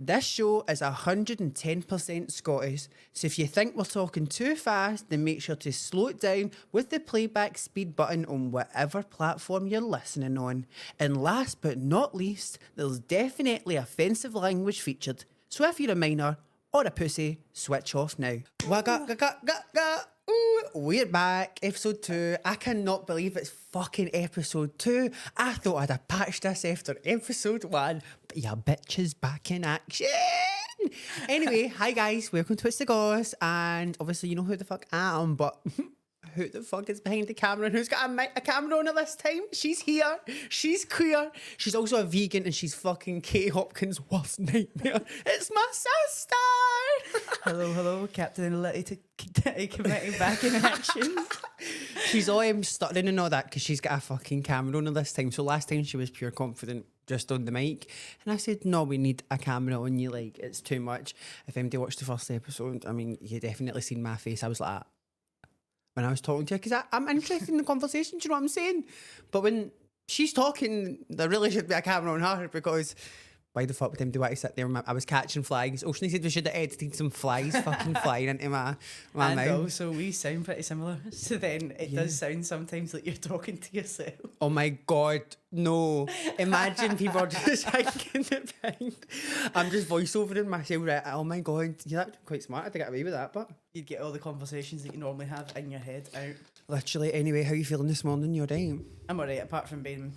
This show is 110% Scottish, so if you think we're talking too fast, then make sure to slow it down with the playback speed button on whatever platform you're listening on. And last but not least, there's definitely offensive language featured, so if you're a minor or a pussy, switch off now. Ooh, we're back, episode 2. I cannot believe it's fucking episode 2. I thought I'd have patched this after episode 1, but your bitch is back in action. Anyway, hi guys, welcome to Wits The Goss, and obviously you know who the fuck I am, but who the fuck is behind the camera and who's got a camera on her this time? She's here, she's queer, she's also a vegan, and she's fucking Kate Hopkins' worst nightmare. It's my sister! Hello, Captain Ability Committee back in action. She's all stuttering and all that because she's got a fucking camera on her this time. So last time she was pure confident just on the mic, and I said, no, we need a camera on you, like, it's too much. If anybody watched the first episode, I mean, you definitely seen my face. I was like, when I was talking to her, because I'm interested in the conversation, do you know what I'm saying? But when she's talking, there really should be a camera on her, because why the fuck would anybody want to sit there? I was catching flies. Oceanlea said we should have edited some flies fucking flying into my and mouth. Also, we sound pretty similar, so then it does sound sometimes like you're talking to yourself. Oh my God, no. Imagine people are just hanging it behind. I'm just voiceovering myself, right? Oh my God, you're quite smart. I had to get away with that, but You'd get all the conversations that you normally have in your head out. literally, anyway, how are you feeling this morning? You're right. I'm alright, apart from being,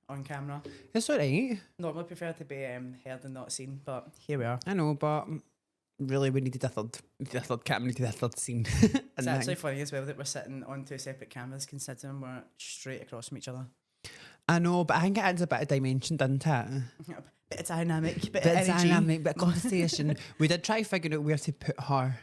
on camera. It's alright. Normally prefer to be heard and not seen, but here we are. I know, but really we needed a third camera, needed a third scene. It's actually funny as well that we're sitting on two separate cameras considering we're straight across from each other. I know, but I think it adds a bit of dimension, doesn't it? Bit of dynamic, bit of Bit energy. dynamic, bit of conversation. We did try to figure out where to put her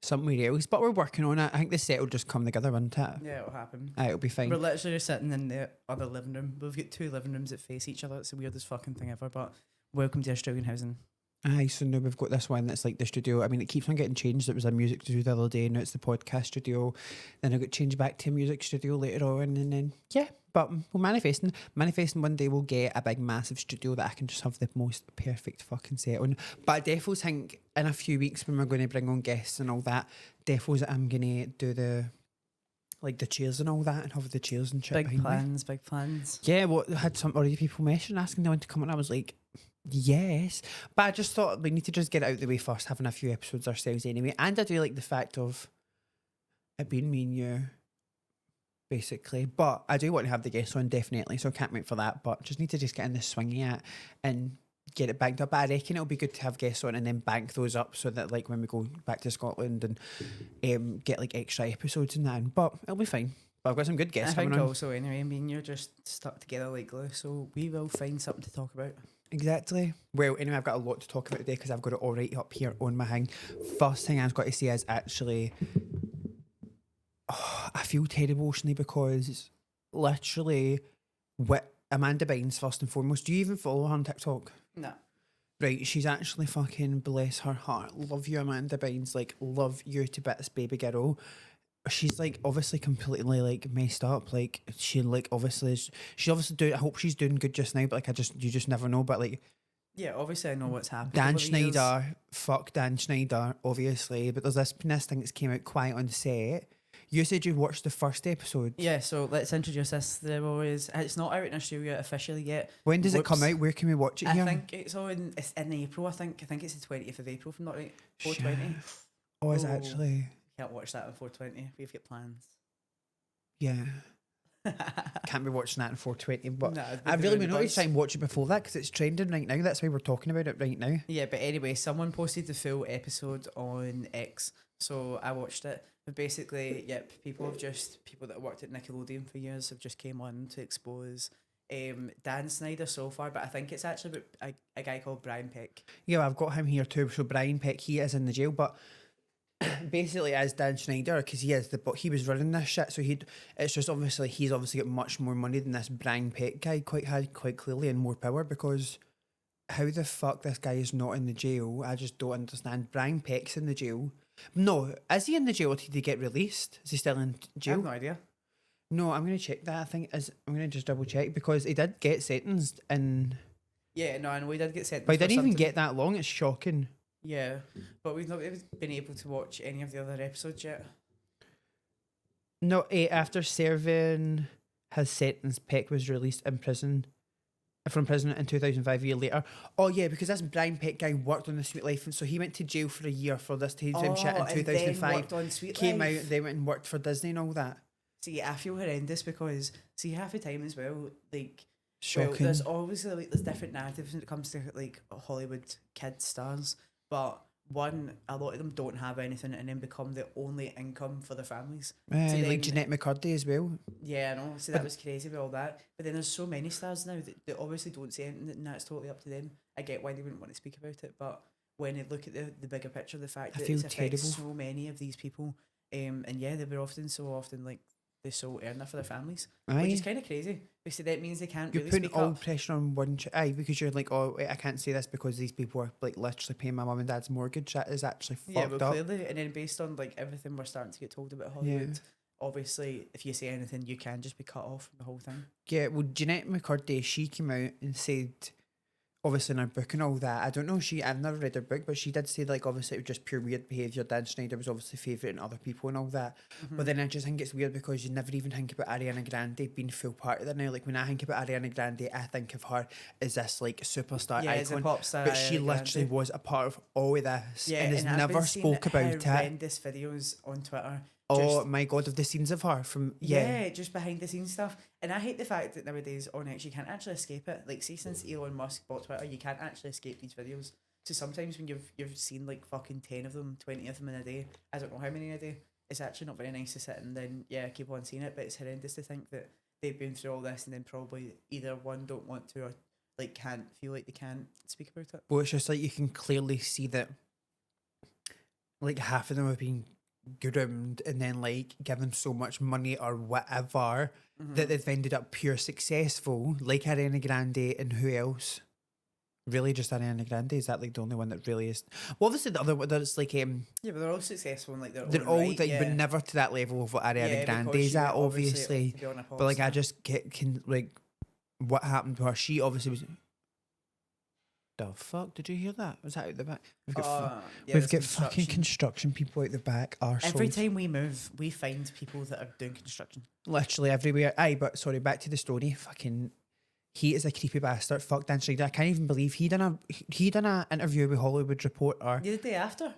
somewhere else, but we're working on it. I think the set will just come together, won't it? Yeah, it'll happen. It'll be fine. We're literally just sitting in the other living room. We've got two living rooms that face each other. It's the weirdest fucking thing ever, but welcome to Australian housing. Aye, so now we've got this one that's like the studio. I mean, it keeps on getting changed. It was a music studio the other day, now it's the podcast studio. Then I got changed back to a music studio later on, and then, yeah, but we're manifesting. Manifesting one day we'll get a big, massive studio that I can just have the most perfect fucking set on. But I definitely think in a few weeks when we're going to bring on guests and all that, definitely I'm going to do the chairs and all that, and have the chairs and shit Big behind me. big plans. Yeah, well, I had some already people messaging asking they want to come on. I was like, yes, but I just thought we need to just get it out of the way first, having a few episodes ourselves anyway. And I do like the fact of it being me and you, basically. But I do want to have the guests on, definitely, so I can't wait for that. But just need to just get in the swing of it and get it banked up. But I reckon it'll be good to have guests on and then bank those up so that, like, when we go back to Scotland and get like extra episodes and that. But it'll be fine. But I've got some good guests I think coming on. also, anyway, me and you're just stuck together like glue, so we will find something to talk about. Exactly. Well, anyway, I've got a lot to talk about today because I've got it all right up here on my thing. First thing I've got to say is actually, I feel terrible, Oceanlea, because literally, Amanda Bynes, first and foremost, do you even follow her on TikTok? No. Right, she's actually fucking, bless her heart. Love you, Amanda Bynes. Like, love you to bits, baby girl. She's like obviously completely like messed up. Like she obviously doing. I hope she's doing good just now. But like you just never know. But like, yeah, obviously I know what's happened. Dan over the years. Schneider, fuck Dan Schneider, obviously. But there's this thing that's came out quiet on set. You said you watched the first episode. Yeah, so let's introduce this. It's not out in Australia officially yet. When does it come out? Where can we watch it here? I think it's in April. I think it's the 20th of April, if I'm not right. 420. Oh, is it actually? Can't watch that on 420. We've got plans. Yeah. Can't be watching that in 420, but No, I really would not to try and watch it before that because it's trending right now. That's why we're talking about it right now. Yeah, but anyway, someone posted the full episode on X, so I watched it. But basically, people that worked at Nickelodeon for years have just came on to expose Dan Schneider so far, but I think it's actually about a guy called Brian Peck. Yeah, I've got him here too. So Brian Peck, he is in the jail, but basically as Dan Schneider, because he was running this shit, so he's obviously got much more money than this Brian Peck guy quite clearly, and more power, because how the fuck this guy is not in the jail, I just don't understand. Brian Peck's in the jail. No, is he in the jail or did he get released? Is he still in jail? I have no idea. No, I'm going to check that. I'm going to just double check because he did get sentenced in Yeah, no, I know we did get sentenced. But I for didn't even something. get that long. It's shocking. Yeah, but we've not been able to watch any of the other episodes yet. No, after serving his sentence, Peck was released from prison in 2005, a year later. Oh yeah, because this Brian Peck guy worked on The Sweet Life, and so he went to jail for a year for this same shit in and 2005. then worked on Sweet Came Life. out, they went and worked for Disney and all that. See, I feel horrendous because half the time as well, like, Shocking. well, there's obviously like there's different narratives when it comes to like Hollywood kid stars, but one, a lot of them don't have anything and then become the only income for their families. So like Jeanette McCurdy as well. Yeah, I know. So that was crazy with all that. But then there's so many stars now that they obviously don't say anything, and that's totally up to them. I get why they wouldn't want to speak about it, but when they look at the bigger picture, the fact that it affects so many of these people, and yeah, they were so often like the sole earner for their families, which is kind of crazy. Because that means they can't really speak up. You're putting all pressure on one because you're like, oh, wait, I can't say this because these people are like literally paying my mum and dad's mortgage. That is actually fucked up. Clearly, and then based on like everything we're starting to get told about Hollywood, obviously, if you say anything, you can just be cut off from the whole thing. Yeah, well, Jeanette McCurdy, she came out and said, obviously in her book and all that, I don't know, I've never read her book, but she did say like obviously it was just pure weird behaviour. Dan Schneider was obviously favouring other people and all that. But then I just think it's weird because you never even think about Ariana Grande being full part of that now. Like when I think about Ariana Grande, I think of her as this like superstar icon. As a pop star, but she literally was a part of all of this and has never spoke about it. Horrendous videos on Twitter. Oh my god, of the scenes of her from just behind the scenes stuff. And I hate the fact that nowadays on X you can't actually escape it. Like see, since Elon Musk bought Twitter, you can't actually escape these videos. So sometimes when you've seen like fucking 10 of them, 20 of them in a day, I don't know how many in a day, it's actually not very nice to sit and then keep on seeing it. But it's horrendous to think that they've been through all this and then probably either one don't want to or like can't feel like they can't speak about it. Well, it's just like you can clearly see that like half of them have been groomed and then like given so much money or whatever that they've ended up pure successful, like Ariana Grande. And who else? Really, just Ariana Grande? Is that like the only one that really is? Well, obviously the other one that's like yeah, but they're all successful in like they're all right, but never to that level of what Ariana Grande is at, obviously. But like I just can like what happened to her. She obviously was. The fuck? Did you hear that? Was that out the back? We've got fucking construction people out the back. Every time we move, we find people that are doing construction. Literally everywhere. Aye, but sorry, back to the story. Fucking, he is a creepy bastard. Fuck Dan Schneider. I can't even believe he done a interview with Hollywood Reporter. The day after.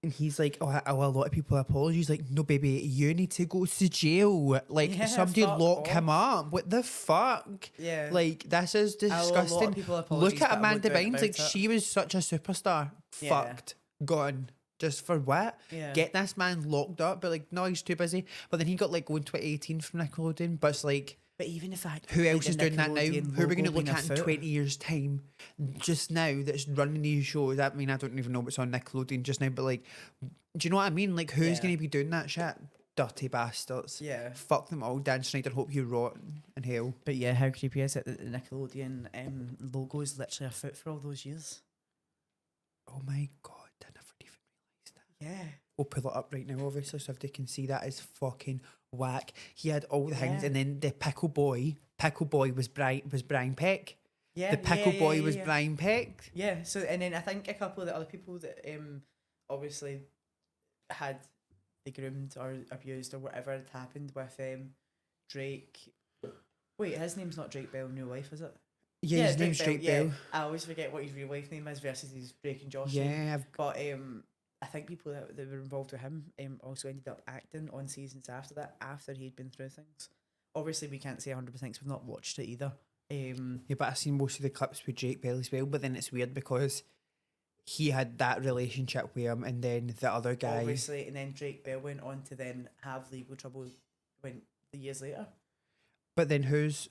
And he's like, oh, a lot of people apologize. Like, no, baby, you need to go to jail. Like, somebody lock him up. What the fuck? Yeah. Like, this is disgusting. Look at Amanda Bynes. Like, she was such a superstar. Fucked. Gone. Just for what? Yeah. Get this man locked up. But, like, no, he's too busy. But then he got, like, going 2018 from Nickelodeon. But it's like... But even the fact who else is doing that now? Who are we going to look at in 20 years? years' time? Just now, that's running these shows. I mean, I don't even know what's on Nickelodeon just now, but like, do you know what I mean? Like, who's going to be doing that shit? Dirty bastards. Yeah. Fuck them all. Dan Schneider, hope you rot in hell. But yeah, how creepy is it that the Nickelodeon logo is literally a foot for all those years? Oh my god, I never even realised that. Yeah. We'll pull it up right now, obviously, so if they can see that is fucking whack. He had all the things, and then the pickle boy was Brian Peck. Yeah, the pickle boy was Brian Peck. Yeah. So and then I think a couple of the other people that obviously had the groomed or abused or whatever had happened with Drake. Wait, his name's not Drake Bell in real life, is it? Yeah, his name's Drake Bell. Yeah. I always forget what his real life name is versus his Drake and Josh. Yeah, but I think people that were involved with him also ended up acting on seasons after that, after he'd been through things. Obviously, we can't say 100% because we've not watched it either. Yeah, but I've seen most of the clips with Drake Bell as well, but then it's weird because he had that relationship with him and then the other guy... Obviously, and then Drake Bell went on to then have legal trouble the years later. But then who's...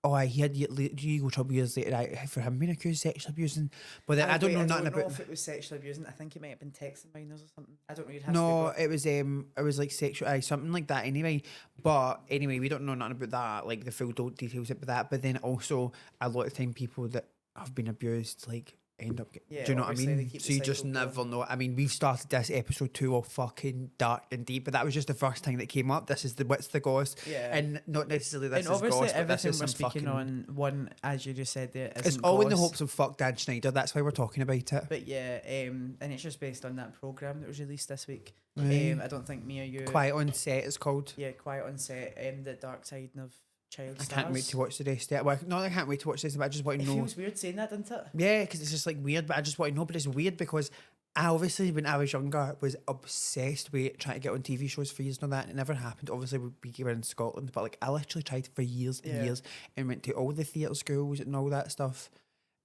Oh, he had legal trouble years later for him being accused of sexual abusing. But then I don't know nothing about... if it was sexual abusing. I think it might have been texting minors or something. I don't know. You'd have to it was like sexual, something like that anyway. But anyway, we don't know nothing about that, like the full details about that. But then also, a lot of time people that have been abused, like, end up Yeah, do you know what I obviously they mean? keep So the you just cycle never going. know. I mean, we've started this episode 2 of fucking dark and deep, but that was just the first thing that came up. This is the Wits The Goss. Yeah. And not necessarily this And is obviously goss, but this everything is we're some speaking fucking... on, one, as you just said there, It's isn't all in the goss. hopes of fuck Dan Schneider. That's why we're talking about it. But yeah, and it's just based on that programme that was released this week. Right. I don't think me or you... Quiet on Set it's called. Yeah, Quiet on Set, the dark side of child I stars. can't wait to watch the rest of it. Well, not that I can't wait to watch this, but I just want to It know. feels weird saying that, doesn't it? Yeah, because it's just like weird, but I just want to know. But it's weird because I obviously, when I was younger, was obsessed with trying to get on TV shows for years and all that. And it never happened. Obviously, we were in Scotland, but like I literally tried for years and years and went to all the theatre schools and all that stuff.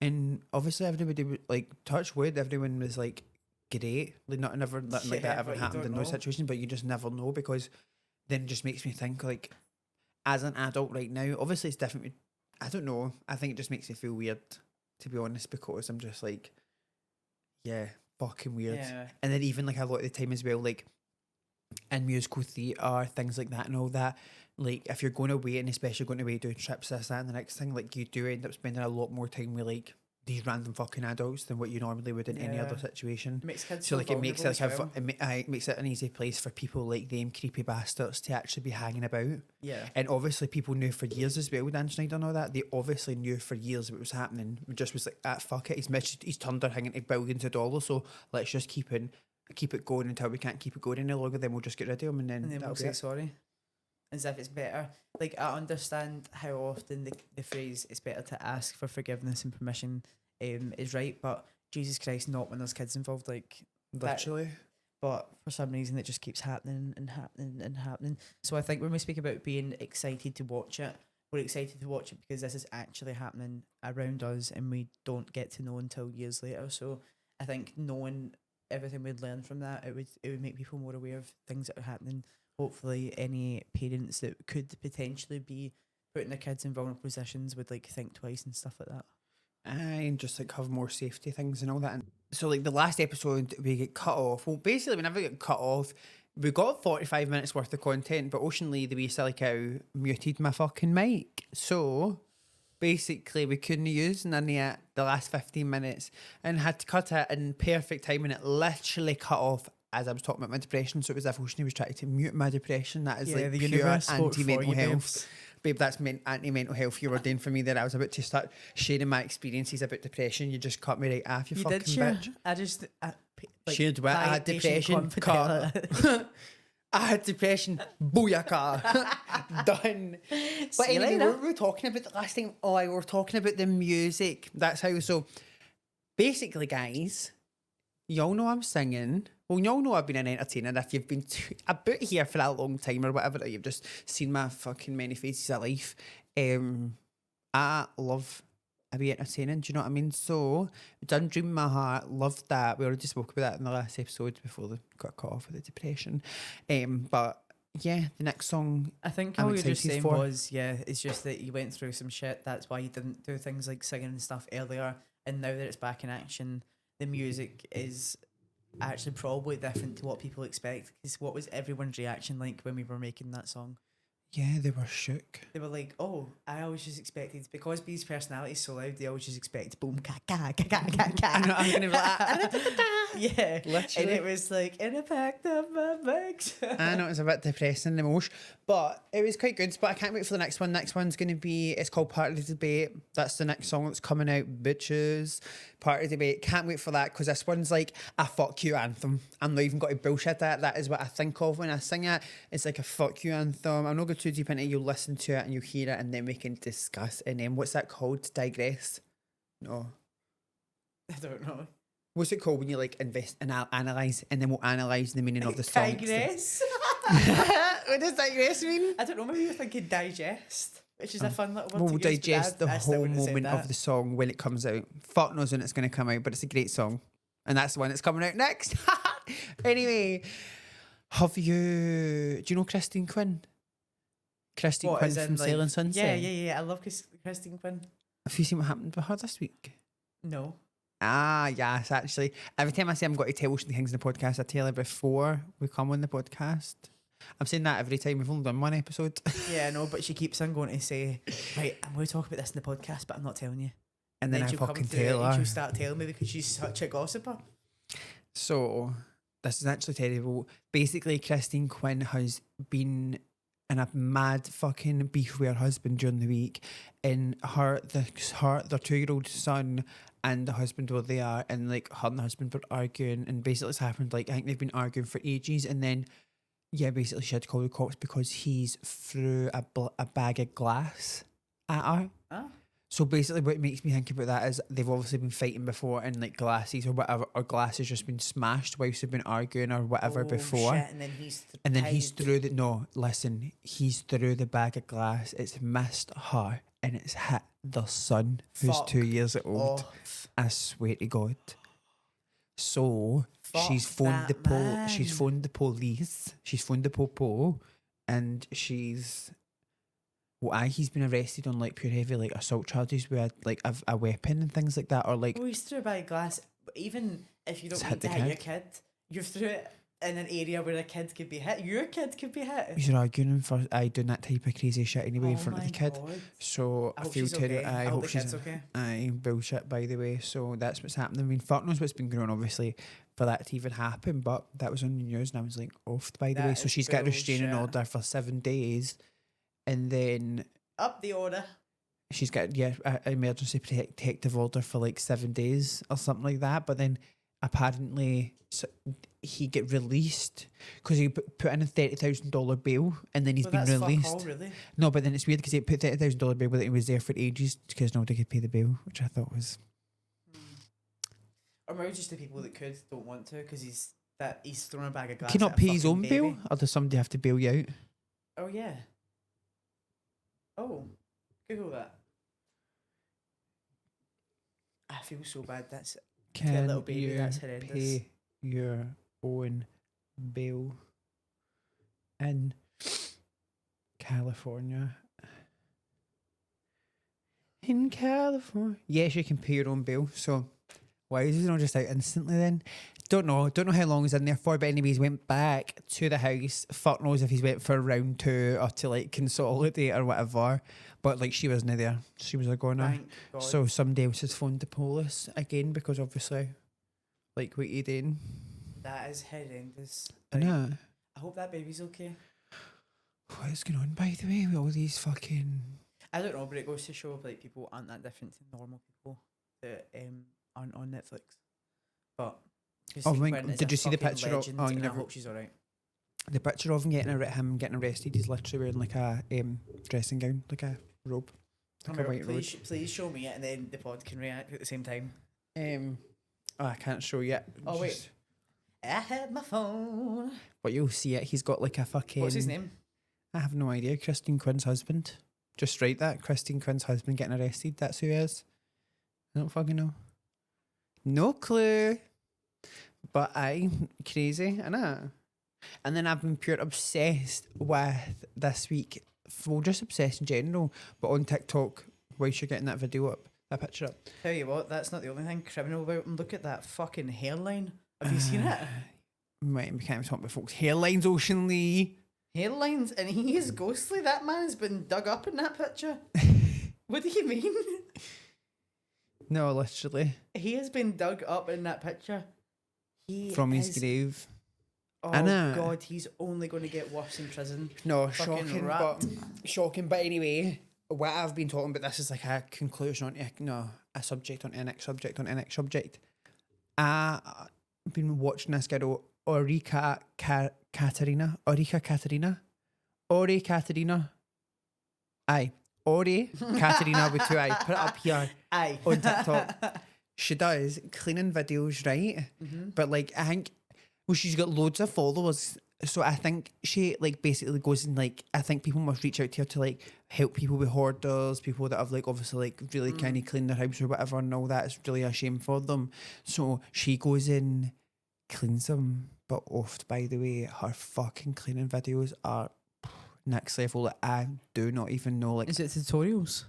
And obviously, everybody would like touch wood. Everyone was like great. Like nothing like that ever but you happened don't in those know. situations. But you just never know because then it just makes me think like, as an adult right now, obviously it's different. I don't know. I think it just makes me feel weird, to be honest, because I'm just like, yeah, fucking weird. Yeah. And then even like a lot of the time as well, like in musical theatre, things like that and all that, like if you're going away and especially going away doing trips, this, that and the next thing, like you do end up spending a lot more time with like these random fucking adults than what you normally would in any other situation. It makes kids So feel like it makes vulnerable it as well. it makes it an easy place for people like them creepy bastards to actually be hanging about. Yeah. And obviously people knew for years as well, Dan Schneider and all that, they obviously knew for years what was happening. It just was like, fuck it, he's turned her hanging to billions of dollars, so let's just keep it going until we can't keep it going any longer, then we'll just get rid of him and then And then that'll we'll be say it. sorry. As if it's better. Like, I understand how often the phrase "it's better to ask for forgiveness and permission" is right, but Jesus Christ, not when there's kids involved. Like, Literally. but for some reason, it just keeps happening and happening and happening. So I think when we speak about being excited to watch it, we're excited to watch it because this is actually happening around us and we don't get to know until years later. So I think knowing everything we'd learn from that, it would make people more aware of things that are happening. Hopefully any parents that could potentially be putting their kids in vulnerable positions would like think twice and stuff like that. And just like have more safety things and all that. And so like the last episode we get cut off. Well, basically we never get cut off. We got 45 minutes worth of content, but Oceanlea, the wee silly cow, muted my fucking mic. So basically we couldn't use none of it the last 15 minutes and had to cut it in perfect time, and it literally cut off as I was talking about my depression. So it was as if Oceanlea was trying to mute my depression. That is Yeah, like the pure universe spoke for anti-mental you, health. babes. Babe, that's anti-mental health you were doing for me there. I was about to start sharing my experiences about depression. You just cut me right off, you fucking did share. bitch. I just Shared what? I had depression. confident. Cut. I had depression. Booyaka. Done. But See you anyway, later. what were we talking about the last time? Oh, we were talking about the music. That's how. So basically, guys, y'all know I'm singing. Well, y'all know I've been an entertainer. If you've been about here for a long time or whatever, you've just seen my fucking many faces of life. I love a wee entertaining. Do you know what I mean? So, done Dream in My Heart. Loved that. We already spoke about that in the last episode before they got cut off with the depression. But yeah, the next song. I think I'm all you're just excited saying for. was, it's just that you went through some shit. That's why you didn't do things like singing and stuff earlier. And now that it's back in action, the music is actually probably different to what people expect. Because what was everyone's reaction like when we were making that song? Yeah, they were shook. They were like, "Oh, I always just expected, because Bee's personality is so loud, they always just expect boom, ka ka ka ka ka ka." I know, I'm gonna be like, yeah, literally. and it was like, "In a pact of my bags." I know it was a bit depressing, the most, but it was quite good. But I can't wait for the next one. Next one's going to be, it's called Part of the Debate. That's the next song that's coming out, bitches. Part of the Debate. Can't wait for that, because this one's like a fuck you anthem. I'm not even got to bullshit that. That is what I think of when I sing it. It's like a fuck you anthem. I'm not going too deep into it. You'll listen to it and you'll hear it, and then we can discuss. And then what's that called? Digress? No. I don't know. What's it called when you like invest and analyse, and then we'll analyse the meaning of the song? Digress. What does digress mean? I don't know. Maybe you're thinking digest, which is a fun little word We'll to use, but digest the I still whole wouldn't have said moment of that. the song when it comes out. Fuck knows when it's going to come out, but it's a great song. And that's the one that's coming out next. Anyway, do you know Christine Quinn? Christine What, Quinn as in, from like- Sail and Sunset. Yeah. I love Christine Quinn. Have you seen what happened with her this week? No. Ah, yes, actually. Every time I say I'm going to tell Ocean things in the podcast, I tell her before we come on the podcast. I'm saying that every time. We've only done one episode. Yeah, I know, but she keeps on going to say, right, I'm going to talk about this in the podcast, but I'm not telling you. And then I she'll come fucking through it tell and her. she'll start telling me because she's such a gossiper. So this is actually terrible. Basically, Christine Quinn has been in a mad fucking beef with her husband during the week. And their 2-year-old son and the husband were there, and like her and the husband were arguing, and basically it's happened like I think they've been arguing for ages, and then basically she had to call the cops because he's threw a bag of glass at her. Oh. So basically what makes me think about that is they've obviously been fighting before, and like glasses or whatever, or glass has just been smashed whilst they've been arguing or whatever before. Shit, and then he's Through he's through the bag of glass, it's missed her and it's hit the son who's Fuck 2 years old. off. I swear to God. So Fuck she's phoned that she's man. phoned the police, she's phoned the popo, and he's been arrested on like pure heavy like assault charges with like a weapon and things like that, or like He's through by glass. But even if you don't It's need hit to the hit your kid, you're through it in an area where a kid could be hit. Your kid could be hit. he's arguing for doing that type of crazy shit anyway in Oh front of my the kid. God. So I I hope feel she's terrible. okay. I I hope hope the she's kid's okay. Aye, bullshit by the way. So that's what's happening. I mean, fuck knows what's been going on obviously for that to even happen, but that was on the news and I was like offed by the way. That So is she's got a restraining bullshit. order for 7 days, and then Up the order. she's got an emergency protective order for like 7 days or something like that. But then apparently he get released because he put in a $30,000 bail, and then he's Well, been that's released. fuck all, really. No, but then it's weird because he put $30,000 bail, but he was there for ages because nobody could pay the bail, which I thought was. Or maybe just the people that could don't want to because he's thrown a bag of glass. Can he at not a pay his fucking own baby. bail, or does somebody have to bail you out? Oh yeah. Oh, Google that. I feel so bad. That's Can little baby, you that's horrendous. pay your own bail in California? In California, yes, you can pay your own bail. So why is he not just out instantly then? Don't know how long he's in there for, but anyways, went back to the house. Fuck knows if he's went for round 2 or to like consolidate or whatever. But like she wasn't there. She was a goner. Thank God. So somebody else has phoned the police again because obviously, like what you doing? That is horrendous. I know. I hope that baby's okay. What is going on, by the way, with all these fucking... I don't know, but it goes to show like people aren't that different to normal people that aren't on Netflix. But Christine Quinn is did a you see the fucking picture legend, of... Oh, you and I never... hope she's alright. The picture of him getting arrested, he's literally wearing like a dressing gown, like a robe. Like a white robe. Please show me it, and then the pod can react at the same time. I can't show you it. Oh wait, I had my phone. But you'll see it. He's got like a fucking... What's his name? I have no idea. Christine Quinn's husband. Just write that. Christine Quinn's husband getting arrested. That's who he is. I don't fucking know. No clue. But crazy, I know. And then I've been pure obsessed with this week. Well, just obsessed in general. But on TikTok, whilst you're getting that video up, that picture up. Tell you what, that's not the only thing criminal about him. Look at that fucking hairline. Have you seen it? Right, we can't even talk about folks' hairlines, Oceanlea. Hairlines, and he is ghostly. That man's been dug up in that picture. What do you mean? No, literally. He has been dug up in that picture. From his grave. Oh I know. God, he's only going to get worse in prison. No, Fucking shocking, rat. but shocking. But anyway, what I've been talking about, this is like a conclusion on a subject on a next subject on a next subject. I've been watching this girl, Ori Katerina. Aye, Ori Katerina with 2 I's. Put it up here Aye. on TikTok. She does cleaning videos, right? Mm-hmm. But like, I think, well, she's got loads of followers. So I think she like basically goes and like, I think people must reach out to her to like help people with hoarders, people that have like obviously like really kind of cleaned their house or whatever and all that. It's really a shame for them. So she goes in, cleans them. But oft, by the way, her fucking cleaning videos are next level. Like, I do not even know. Like, Is it tutorials?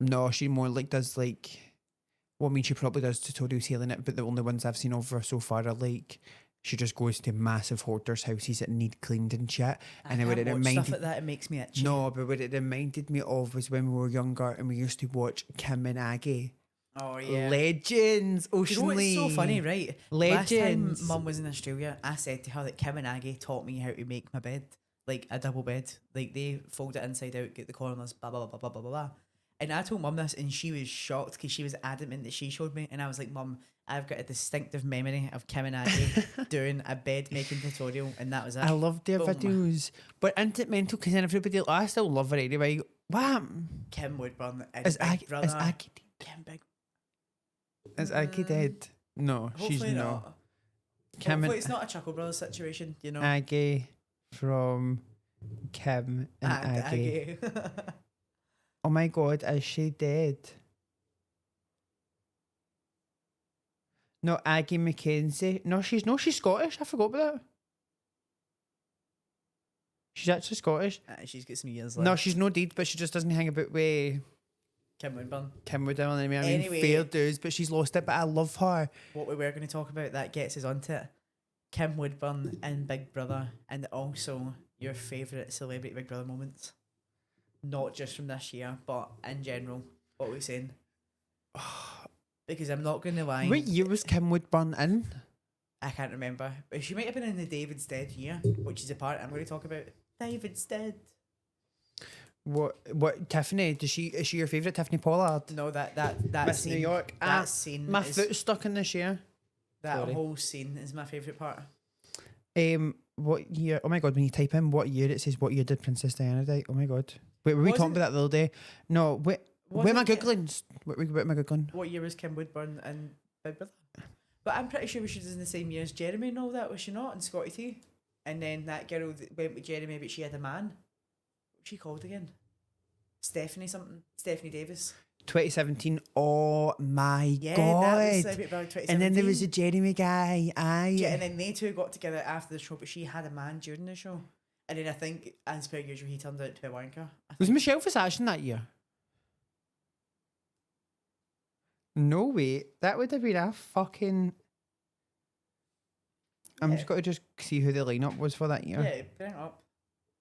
no, she more like does like... Well, I mean, she probably does tutorials healing it, but the only ones I've seen of her so far are like she just goes to massive hoarders' houses that need cleaned and shit. And then what it reminded stuff like that, it makes me itchy. no, but what it reminded me of was when we were younger and we used to watch Kim and Aggie. Oh yeah. Legends. Do you know what's so Oceanlea. funny, right? Legends. Last time Mum was in Australia, I said to her that Kim and Aggie taught me how to make my bed, like a double bed. Like they fold it inside out, get the corners, blah blah blah blah blah blah blah. And I told Mum this, and she was shocked because she was adamant that she showed me, and I was like, Mum, I've got a distinctive memory of Kim and Aggie doing a bed making tutorial, and that was it. I love their Boom. videos. But isn't it mental? Because then everybody, I still love her anyway. What? Kim Woodburn and Is Big Brother. Aggie Kim Big. Is Aggie dead? No, she's Hopefully not. not. Kim Hopefully and it's not a Chuckle Brothers situation, you know. Aggie from Kim and Aggie. Oh my God, is she dead? No, Aggie Mackenzie. No, she's Scottish. I forgot about that. She's actually Scottish. She's got some years left. No, she's no deed, but she just doesn't hang about with Kim Woodburn. Kim Woodburn. I mean, Anyway. fair dues, but she's lost it. But I love her. What we were going to talk about, that gets us onto it. Kim Woodburn and Big Brother, and also your favourite Celebrity Big Brother moments. Not just from this year, but in general. What are we saying? Because I'm not going to lie. What year was Kim Woodburn in? I can't remember. But she might have been in the David's Dead year, which is a part I'm going to talk about. David's Dead. What Tiffany? Is she your favourite, Tiffany Pollard? No, that Miss scene, New York. That scene. My is, foot's stuck in this year. That Sorry. whole scene is my favourite part. What year? Oh my God! When you type in what year, it says what year did Princess Diana die? Oh my God! Wait, were we talking about that the other day? No. Wait. Where am I googling? What am I googling? What year was Kim Woodburn and Big Brother? But I'm pretty sure she was in the same year as Jeremy and all that, was she not? And Scotty T. And then that girl that went with Jeremy, but she had a man. What's she called again? Stephanie something. Stephanie Davis. 2017. Oh my Yeah, God! that was Celebrity Brother 2017. And then there was a Jeremy guy. Yeah, and then they two got together after the show, but she had a man during the show. And then I think, as per usual, he turned out to be a wanker. Was Michelle Visage in that year? No way. That would have been a fucking... I'm just got to just see who the lineup was for that year. Yeah, bring it up.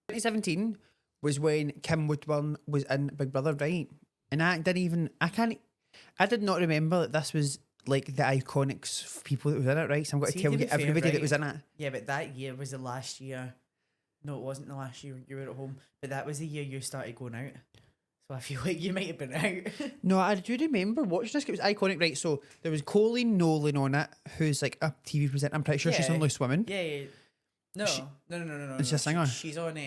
2017 was when Kim Woodburn was in Big Brother, right? And I did not remember that this was like the iconics people that was in it, right? So I'm going to tell you everybody that was in it. Yeah, but that year was the last year. No, it wasn't the last year you were at home, but that was the year you started going out. So I feel like you might have been out. No, I do remember watching this. It was iconic, right? So there was Colleen Nolan on it, who's like a TV presenter. I'm pretty sure she's on Loose Women. Yeah. No. Is she a singer? She's on.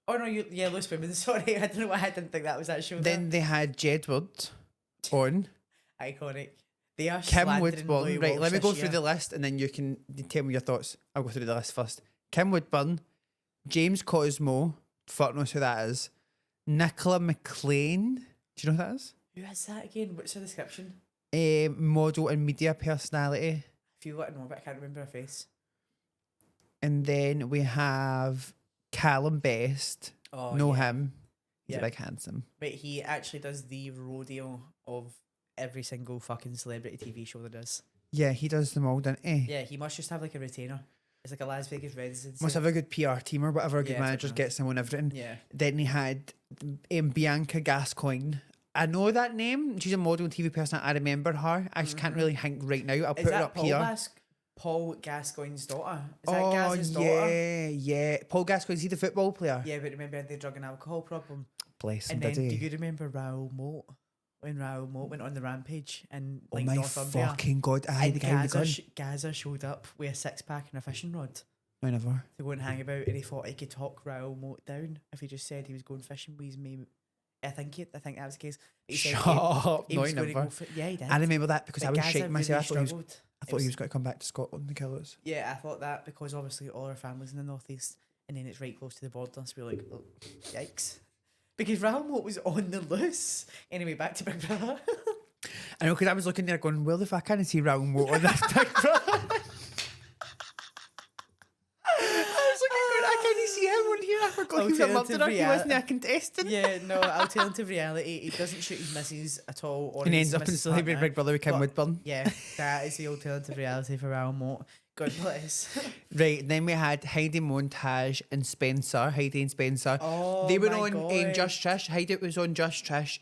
Oh no, Loose Women. Sorry, I don't know why I didn't think that was that show. Then they had Jedward on. Iconic. They are Kim Woodburn. Right, let me go through the. the list and then you can tell me your thoughts. I'll go through the list first. Kim Woodburn, James Cosmo, fuck knows who that is. Nicola McLean. Do you know who that is? Who is that again? What's the description? Model and media personality. I feel like I know, but I can't remember her face. And then we have Callum Best. Oh, know yeah. him. He's Yeah. a big handsome. But he actually does the rodeo of every single fucking celebrity TV show there is. Yeah, he does them all, doesn't he? Yeah, he must just have like a retainer. It's like a Las Vegas residency. Must have a good PR team or whatever. Good Yeah, managers definitely. get someone everything. Yeah. Then he had Bianca Gascoigne. I know that name. She's a model and TV person. I remember her. I just can't really think right now. I'll Is put her that up here. Paul Gascoigne's daughter? Is that Gaz's daughter? yeah. Paul Gascoigne, is he the football player? Yeah, but remember the drug and alcohol problem. Bless him, And then, did do he? you remember Raoul Moat? When Raoul Moat went on the rampage and Oh like my Northumbria, fucking God. Aye, and the guy with the gun. Gaza showed up with a 6-pack and a fishing rod I never. to go and hang about, and he thought he could talk Raoul Moat down if he just said he was going fishing with his mate. I think that was the case. He said Shut up. he No, was he going to never. go yeah, he did. I remember that because But I was Gaza shaking myself. really I struggled. thought he was going to come back to Scotland to kill us. Yeah, I thought that because obviously all our family's in the northeast, and then it's right close to the border, so we're like, oh, yikes. Because Raoul Moat was on the loose. Anyway, back to Big Brother. I know, because I was looking there going, well, if I can't see Raoul Moat on that Big Brother. I was looking going, I can't see him on here. I forgot he was a murderer. He wasn't a contestant. Yeah, no, alternative reality. He doesn't shoot his missus at all. Or And his ends up in missus' Celebrity partner. Big Brother with Kim But, Woodburn. Yeah, that is the alternative reality for Raoul Moat. God bless. Right, then we had Heidi Montage and Spencer. Heidi and Spencer. Oh, they were my on God. Just Trish. Heidi was on Just Trish.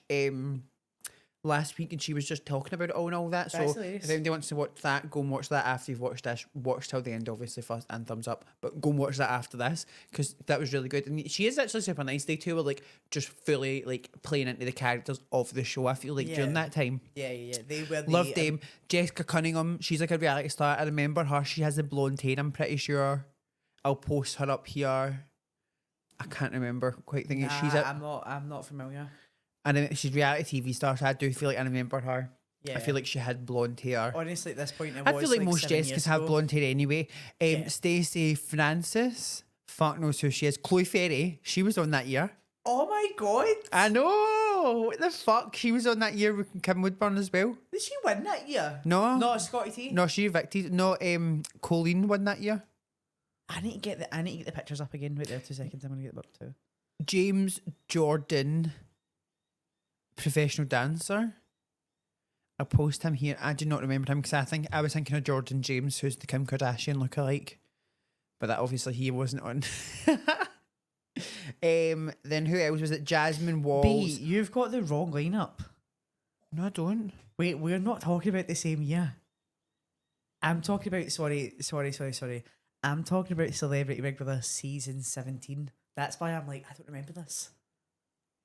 last week, and she was just talking about it all and all that. That's So hilarious. if anybody wants to watch that, go and watch that after you've watched this. Watch till the end, obviously, first, and thumbs up. But go and watch that after this, because that was really good. And she is actually super nice. They two were like just fully like playing into the characters of the show. I feel like during that time. Yeah. They were the, Loved them. Jessica Cunningham, she's like a reality star. I remember her. She has a blonde hair, I'm pretty sure. I'll post her up here. I can't remember quite thinking. Nah, She's a, I'm not familiar. and then she's a reality TV star, so I do feel like I remember her. Yeah. I feel like she had blonde hair. Honestly, at this point, I feel like most Jessicas have blonde hair anyway. Yeah. Stacey Francis, fuck knows who she is. Chloe Ferry, she was on that year. Oh my god! I know. What the fuck? She was on that year with Kim Woodburn as well. Did she win that year? No. No, Scotty T. No, she evicted. No, Colleen won that year. I need to get the pictures up again. Wait there 2 seconds. I'm gonna get them up too. James Jordan, professional dancer. I'll post him here. I do not remember him because I was thinking of Jordan James, who's the Kim Kardashian lookalike, but that obviously he wasn't on. Then who else was it? Jasmine Walls. B, you've got the wrong lineup. No, I don't. Wait, we're not talking about the same year. I'm talking about sorry. I'm talking about Celebrity Big Brother season 17. That's why I'm like, I don't remember this.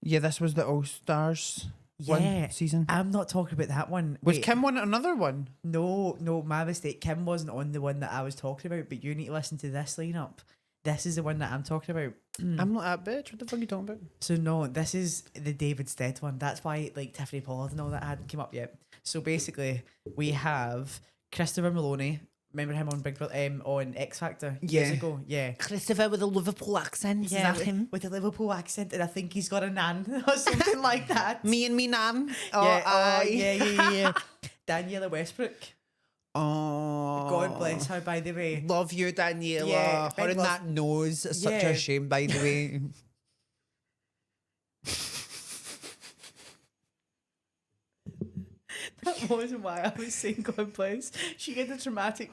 Yeah, this was the All Stars one season. I'm not talking about that one. Was Wait, Kim on another one? No, my mistake. Kim wasn't on the one that I was talking about, but you need to listen to this lineup. This is the one that I'm talking about. I'm not that bitch. What the fuck are you talking about? So no, this is the David Stead one. That's why like Tiffany Pollard and all that hadn't come up yet. So basically, we have Christopher Maloney. Remember him on Big Brother, on X Factor years ago? Yeah. Christopher with a Liverpool accent. Yeah, Is that him? with a Liverpool accent, and I think he's got a nan or something like that. Me and me nan. Yeah. Daniela Westbrook. Oh, God bless her, by the way. Love you, Daniela. Yeah, her big and love. that nose is such Yeah. a shame, by the way. That wasn't why I was saying God bless. She had a traumatic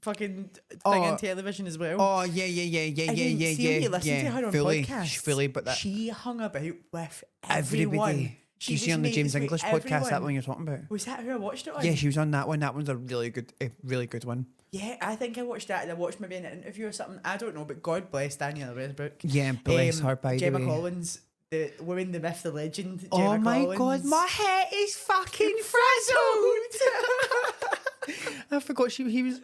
fucking thing on television as well. Oh yeah. And then see when you listen to her on fully, podcasts, fully, but that she hung about with everyone. everybody. She She's on the just James made English it with podcast. That everyone. one you're talking about? Was that who I watched it on? Yeah, she was on that one. That one's a really good one. Yeah, I think I watched that and I watched maybe an interview or something. I don't know, but God bless Daniela Westbrook. Yeah, bless her, by Gemma the way. Collins, the woman, the myth, the legend. Gemma Oh my Collins. god, my hair is fucking frazzled. I forgot he was.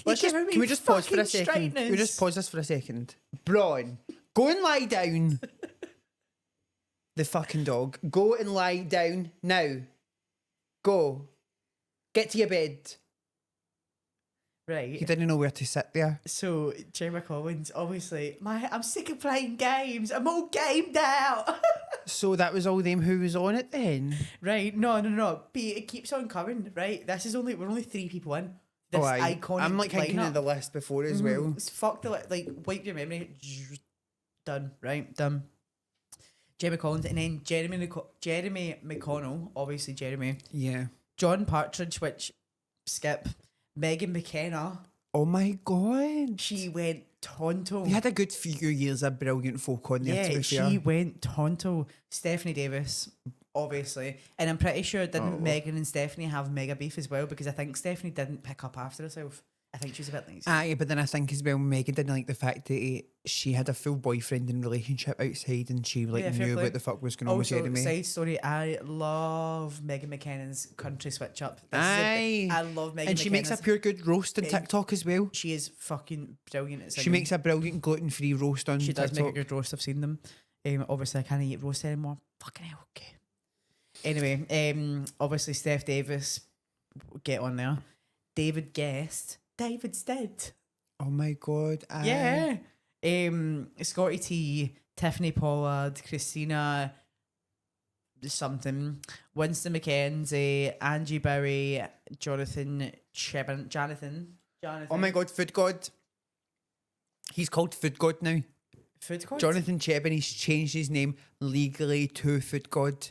Can we just pause for a second? Can we just pause this for a second? Braun, go and lie down. The fucking dog. Go and lie down now. Go. Get to your bed. Right. He didn't know where to sit there. So Gemma Collins, obviously, I'm sick of playing games. I'm all gamed out. So that was all them who was on it then. Right? No. But it keeps on coming. Right? We're only 3 people in. This iconic. I'm like thinking lineup. of the list before as well. Fuck wipe your memory. Done. Right? Done. Gemma Collins, and then Jeremy McConnell, obviously Jeremy. Yeah. John Partridge, which skip. Megan McKenna. Oh my god. She went tonto. They had a good few years of brilliant folk on there, to be fair. She went tonto. Stephanie Davis, obviously. And I'm pretty sure didn't Megan and Stephanie have mega beef as well, because I think Stephanie didn't pick up after herself. I think she was a bit lazy. Aye, but then I think as well Megan didn't like the fact that she had a full boyfriend and relationship outside, and she Yeah, fair knew play. what the fuck was going on with Also, Jeremy. side story, I love Megan McKennan's country switch up. Aye. I love Megan And she makes a McKenna's- pure good roast on TikTok as well. She is fucking brilliant at singing. She makes a brilliant gluten-free roast on She does TikTok. make a good roast. I've seen them. Obviously, I can't eat roast anymore. Fucking hell. Okay. Anyway, obviously, Steph Davis, get on there. David Guest. David Stead. Oh my god. Yeah. Scotty T, Tiffany Pollard, Christina something, Winston McKenzie, Angie Bowie, Jonathan. Oh my god, Food God. He's called Food God now. Food God? Jonathan Chebin, he's changed his name legally to Food God.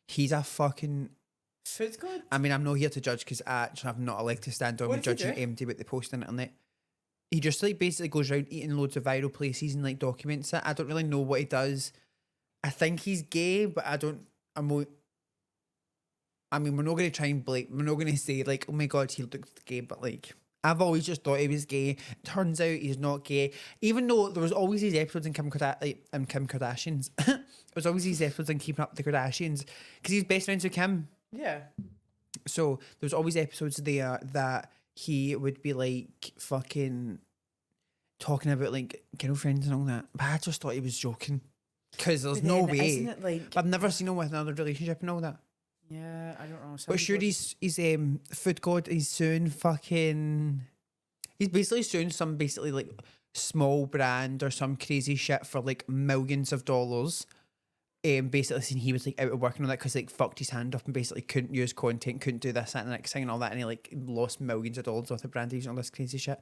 He's a fucking... Food God? I mean, I'm not here to judge because I actually have not a leg to stand on What with did he judging do? empty what they post on the internet. He just like basically goes around eating loads of viral places and like documents it. I don't really know what he does. I think he's gay, but I'm I mean, we're not going to try and we're not going to say like, oh my God, he looks gay, but like, I've always just thought he was gay. Turns out he's not gay. Even though there was always these episodes in Kim Kardashians. There was always these episodes in Keeping Up with the Kardashians because he's best friends with Kim. Yeah. So there was always episodes there that he would be like fucking talking about like girlfriends and all that. But I just thought he was joking because there's no way. Isn't it like? I've never seen him with another relationship and all that. Yeah, I don't know. But sure, he's food god. He's suing fucking. He's basically suing some basically like small brand or some crazy shit for like millions of dollars. Basically saying he was like out of work and all that because like fucked his hand up and basically couldn't use content, couldn't do this, that, and the next thing and all that, and he like lost millions of dollars with the brand using all this crazy shit.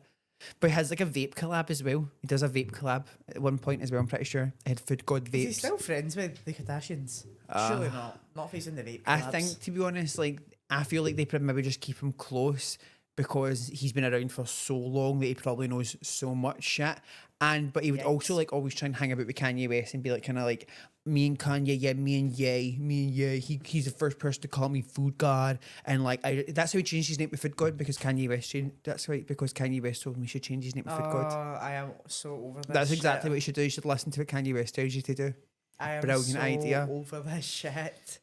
But he has like a vape collab as well. He does a vape collab at one point as well, I'm pretty sure. He had food god vapes. Is he still friends with the Kardashians? Surely not. Not facing the vape collabs. I think, to be honest, like I feel like they probably maybe just keep him close because he's been around for so long that he probably knows so much shit. But he would also like always try and hang about with Kanye West and be like kind of like, me and Kanye, yeah, me and Ye. He's the first person to call me food god, and like that's how he changed his name to Food God because Kanye West changed. That's right, because Kanye West told him he should change his name to Food God. I am so over this. That's exactly shit. what you should do. You should listen to what Kanye West tells you to do. I am Brilliant so idea. over this shit.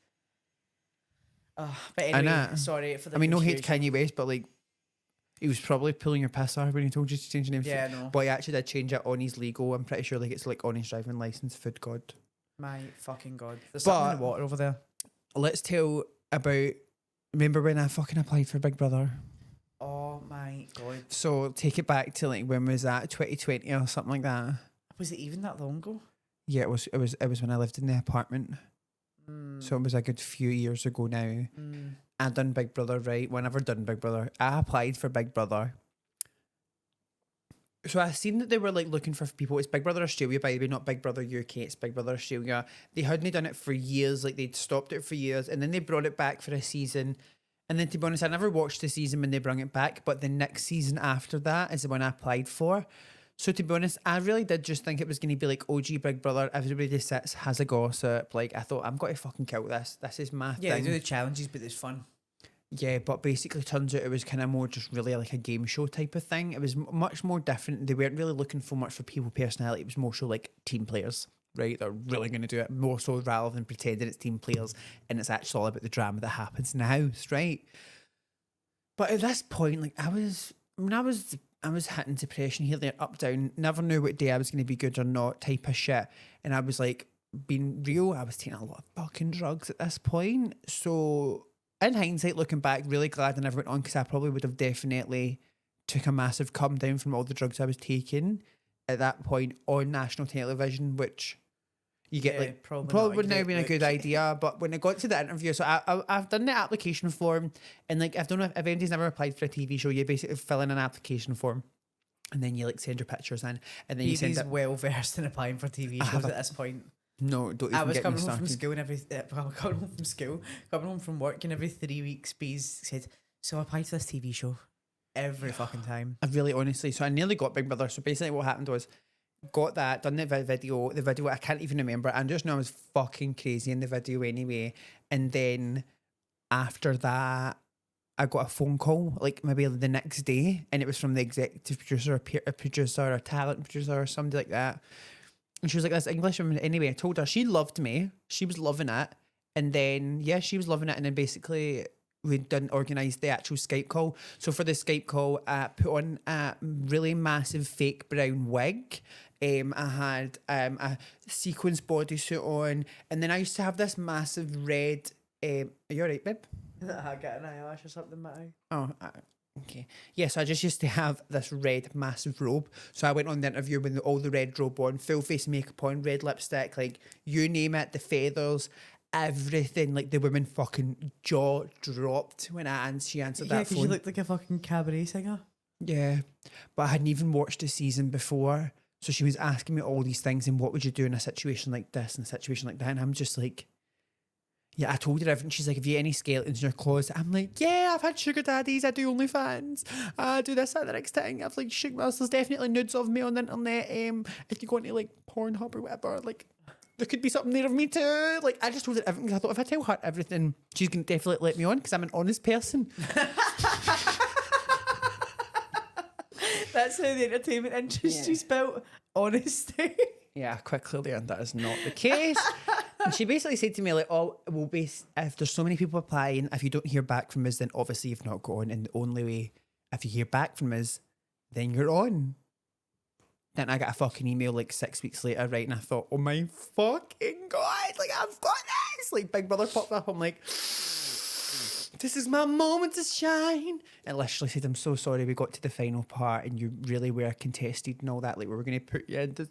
But anyway, sorry for the. I mean, no hate to confusion. Kanye West, but like he was probably pulling your piss off when he told you to change your name. Yeah, no. But he actually did change it on his legal. I'm pretty sure like it's like on his driving license. Food God. My fucking God. There's something in the water over there. Let's tell about. Remember when I fucking applied for Big Brother? Oh my God. So take it back to like when was that? 2020 or something like that. Was it even that long ago? Yeah, it was when I lived in the apartment. So it was a good few years ago now. I done Big Brother, right? Whenever done Big Brother, I applied for Big Brother. So I seen that they were like looking for people. It's Big Brother Australia, by the way, not Big Brother UK. It's Big Brother Australia. They hadn't done it for years. Like they'd stopped it for years, and then they brought it back for a season. And then to be honest, I never watched the season when they brought it back. But the next season after that is the one I applied for. So to be honest, I really did just think it was going to be like OG Big Brother. Everybody just sits, has a gossip. Like I thought, I'm going to fucking kill this. This is my Yeah, thing. they do the challenges, but it's fun. Yeah, but basically turns out it was kind of more just really like a game show type of thing. It was much more different. They weren't really looking for much for people personality. It was more so like team players, right? They're really going to do it more so rather than pretending it's team players and it's actually all about the drama that happens in the house, right? But at this point, like I was hitting depression here, there, up, down. Never knew what day I was going to be good or not type of shit. And I was like, being real, I was taking a lot of fucking drugs at this point. So in hindsight, looking back, really glad I never went on because I probably would have definitely took a massive come down from all the drugs I was taking at that point on national television, which you get like probably would now have been a good idea. But when I got to the interview, so I've done the application form, and like I don't know if anybody's never applied for a TV show, you basically fill in an application form. And then you like send your pictures in, and then you send it. Well versed in applying for TV shows at this point. No, don't even I was get coming me home started. from school and coming home from work, and every 3 weeks, Bees said, "So I applied for this TV show." Every fucking time. I really honestly, so I nearly got Big Brother. So basically, what happened was, got that, done the video. The video I can't even remember. I just know I was fucking crazy in the video anyway. And then after that, I got a phone call, like maybe the next day, and it was from the executive producer, a producer, or talent producer, or somebody like that. And she was like, this English woman. Anyway, I told her she loved me. She was loving it. And then, yeah, she was loving it. And then basically we'd done organised the actual Skype call. So for the Skype call, I put on a really massive fake brown wig. I had a sequins bodysuit on. And then I used to have this massive red... are you all right, babe? I got an eyelash or something in my eye. Oh, okay. Yeah, so I just used to have this red massive robe. So I went on the interview with all the red robe on, full face makeup on, red lipstick, like you name it, the feathers, everything. Like the woman fucking jaw dropped when she answered that phone. Yeah, you looked like a fucking cabaret singer. Yeah, but I hadn't even watched the season before. So she was asking me all these things and what would you do in a situation like this and a situation like that? And I'm just like, yeah, I told her everything. She's like, have you any skeletons in your closet? I'm like, yeah, I've had sugar daddies. I do OnlyFans. I do this, that, the next thing. I've like, there's definitely nudes of me on the internet. If you go into like Pornhub or whatever, like, there could be something there of me too. Like, I just told her everything. 'Cause I thought if I tell her everything, she's going to definitely let me on because I'm an honest person. That's how the entertainment industry's built. Honesty. Yeah, I quickly learned that is not the case. And she basically said to me, like, oh, well, if there's so many people applying, if you don't hear back from us, then obviously you've not got on. And the only way, if you hear back from us, then you're on. Then I got a fucking email like 6 weeks later, right? And I thought, oh my fucking God, like, I've got this. Like, Big Brother popped up. I'm like, this is my moment to shine. It literally said, I'm so sorry we got to the final part and you really were contested and all that. Like, we were going to put you in. But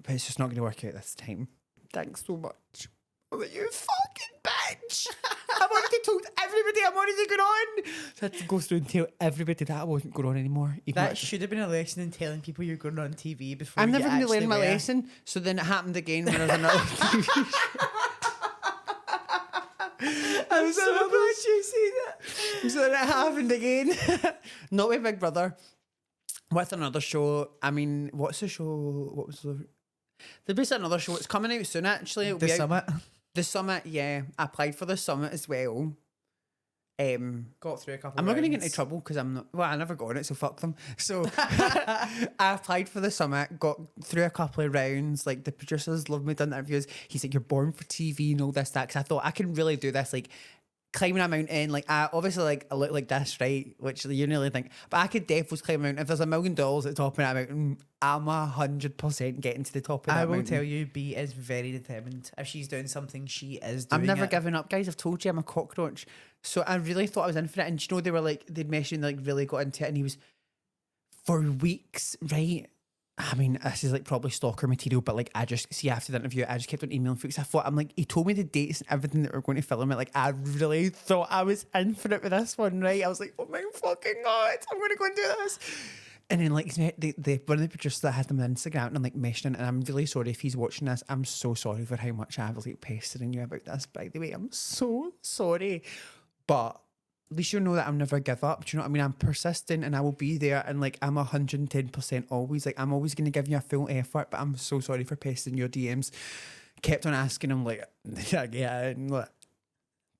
it's just not going to work out this time. Thanks so much. I'm like, you fucking bitch. I've already told everybody I'm already going on. So I had to go through and tell everybody that I wasn't going on anymore. That should have been a lesson in telling people you're going on TV before I'm you never going to learn my were. lesson. So then it happened again when I was on another TV show. I'm so glad you see that. So then it happened again. Not with Big Brother. With another show. I mean, what's the show? What was the... There'll be another show. It's coming out soon, actually. It'll The be out- Summit. The Summit, yeah. I applied for the Summit as well. Got through a couple I'm not going to get into rounds. trouble because I'm not... Well, I never got on it, so fuck them. So I applied for the Summit, got through a couple of rounds. Like, the producers loved me, done interviews. He's like, you're born for TV and all this, that. Because I thought I can really do this. Like, climbing a mountain, like, I obviously, like, I look like this, right? Which you nearly think. But I could definitely climb a mountain. If there's $1 million at the top of that mountain, I'm 100% getting to the top of that I will mountain. tell you, B is very determined. If she's doing something, she is doing I'm never it. giving up, guys. I've told you I'm a cockroach. So I really thought I was in for it. And you know, they were like, they'd mentioned, like, really got into it. And he was, for weeks, right? I mean, this is like probably stalker material, but like, I just, see, after the interview, I just kept on emailing folks. I thought, I'm like, he told me the dates and everything that we're going to film it. Like, I really thought I was in for it with this one, right? I was like, oh my fucking God, I'm going to go and do this. And then, like, one of the producers that had them on Instagram and I'm like mentioning, and I'm really sorry if he's watching this. I'm so sorry for how much I was like pestering you about this, by the way. I'm so sorry. But at least you'll know that I'll never give up. Do you know what I mean? I'm persistent and I will be there. And like, I'm 110% always. Like, I'm always going to give you a full effort, but I'm so sorry for pestering your DMs. Kept on asking him, like, again, like,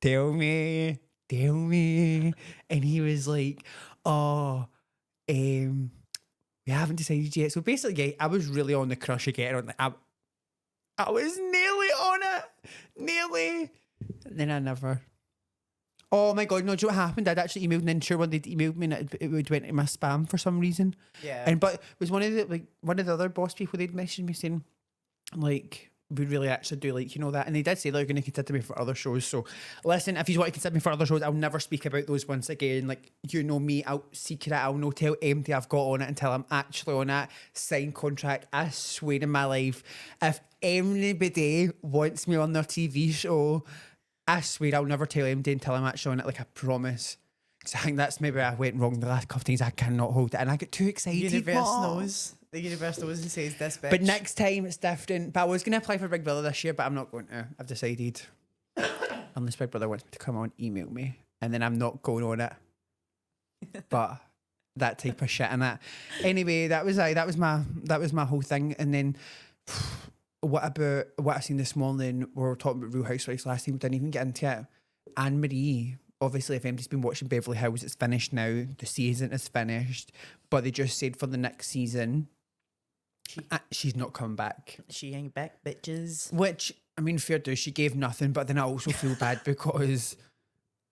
tell me. And he was like, oh, we haven't decided yet. So basically, yeah, I was really on the crush again. Like, I was nearly on it. Nearly. And then I never. Oh my God, no, do you know what happened? I'd actually emailed, and then sure when they'd emailed me and it would went into my spam for some reason. Yeah. But it was one of the other boss people, they'd messaged me saying, like, we really actually do like, you know, that. And they did say they're going to consider me for other shows. So listen, if you want to consider me for other shows, I'll never speak about those once again. Like, you know me, I'll secret it. I'll not tell empty I've got on it until I'm actually on it. Signed contract. I swear in my life, if anybody wants me on their TV show, I swear I'll never tell MD until I'm actually on it, like, I promise. Because I think that's maybe where I went wrong the last couple of times. I cannot hold it. And I get too excited. The universe knows. The universe knows and says this bitch. But next time it's different. But I was going to apply for Big Brother this year, but I'm not going to. I've decided. Unless Big Brother wants me to come on, email me. And then I'm not going on it. But that type of shit and that. Anyway, that was my whole thing. And then what about what I've seen this morning? We were talking about Real Housewives last time. We didn't even get into it. Anne-Marie, obviously, if anybody's been watching Beverly Hills, it's finished now. The season is finished. But they just said for the next season, she's not coming back. She ain't back, bitches. Which, I mean, fair do. She gave nothing, but then I also feel bad because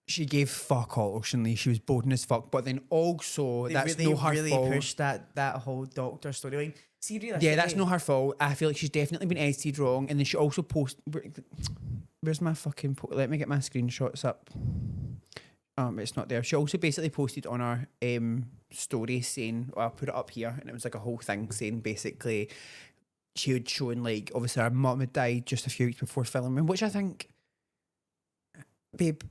she gave fuck all Oceanlea. She was boring as fuck. But then also, They that's really, no her really fault. pushed that whole doctor storyline. See, realistically, Yeah, that's not her fault. I feel like she's definitely been edited wrong. And then she also where's my fucking... Let me get my screenshots up. It's not there. She also basically posted on her story saying, well, I'll put it up here, and it was like a whole thing saying basically she had shown, like, obviously her mum had died just a few weeks before filming, which I think, babe,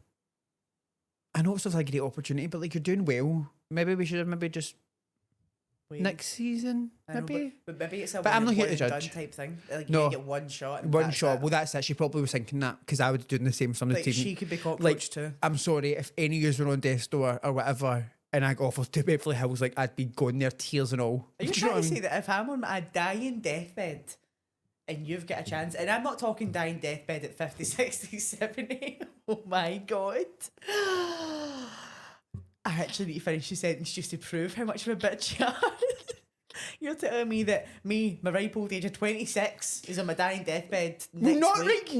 I know it's like a great opportunity, but like, you're doing well. Maybe we should have maybe just Wait, next season, I know, maybe. but maybe it's a But I'm not here to one and judge. done type thing. Like, No. you get one shot. And One that's shot. it. Well, that's it. She probably was thinking that because I was doing the same for some of the Like, TV. she could be cockroach Like, too. I'm sorry if any of you were on Death's Door or whatever, and I got offered to Beverly Hills, like, I'd be going there, tears and all. Are you Do you know trying what to I say mean? that if I'm on a dying deathbed and you've got a chance, and I'm not talking dying deathbed at 50, 60, 70. Oh my God. I actually need to finish the sentence just to prove how much of a bitch you are. You're telling me that my ripe old age of 26 is on my dying deathbed next Not week? right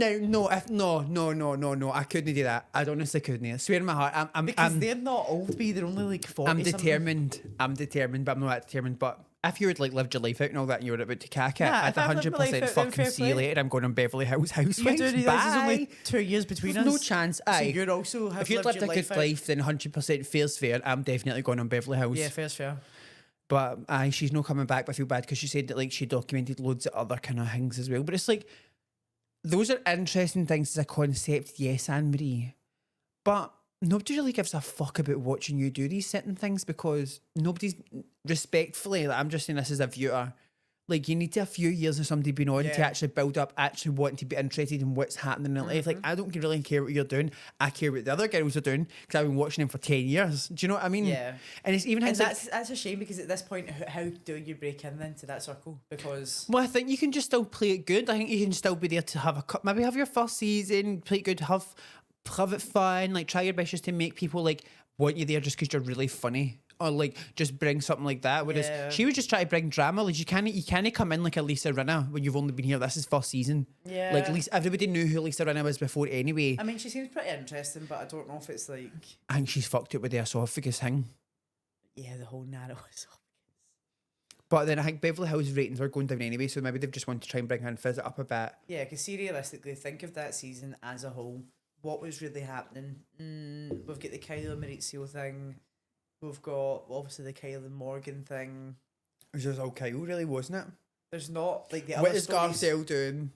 now. No. I couldn't do that. I honestly couldn't. I swear in my heart, Because they're not old, B. They're only like 40. I'm determined. I'm determined, but I'm not that determined. But if you had like lived your life out and all that, and you were about to cack it, Nah, I'd if I've lived my life 100% out, then fucking fair see you play. later. I'm going on Beverly Hills Housewives. You do realise there's Bye. only 2 years between There's us. no chance. So Aye. you're also have If you'd lived your a good out. life, then 100% fair's fair. I'm definitely going on Beverly Hills. Yeah, fair's fair. But aye, she's not coming back. But I feel bad because she said that like she documented loads of other kind of things as well. But it's like those are interesting things as a concept, yes, Anne Marie. But nobody really gives a fuck about watching you do these certain things because nobody's respectfully. Like, I'm just saying this as a viewer. Like you need to a few years of somebody being on to Yeah. actually build up, actually wanting to be interested in what's happening in life. Like I don't really care what you're doing. I care what the other girls are doing because I've been watching them for 10 years. Do you know what I mean? Yeah. And it's even And things like, that's a shame because at this point, how do you break in then to that circle? Because well, I think you can just still play it good. I think you can still be there to have a cut. Maybe have your first season, play it good, have it fun, like try your best just to make people like want you there just because you're really funny. Or like just bring something like that. Whereas Yeah. she would just try to bring drama. Like you can't come in like a Lisa Rinna when you've only been here. This is first season. Yeah. Like Lisa, everybody knew who Lisa Rinna was before anyway. I mean, she seems pretty interesting, but I don't know if it's like I think she's fucked it with the esophagus thing. the whole narrow. But then I think Beverly Hills ratings are going down anyway, so maybe they've just wanted to try and bring her and fizz it up a bit. Yeah, because see, realistically, think of that season as a whole. What was really happening? We've got the Kylie and Maurizio thing. We've got obviously the Kylie and Morgan thing. It was just all Kyle, really, wasn't it? There's not like the What other is stories. Garcelle doing?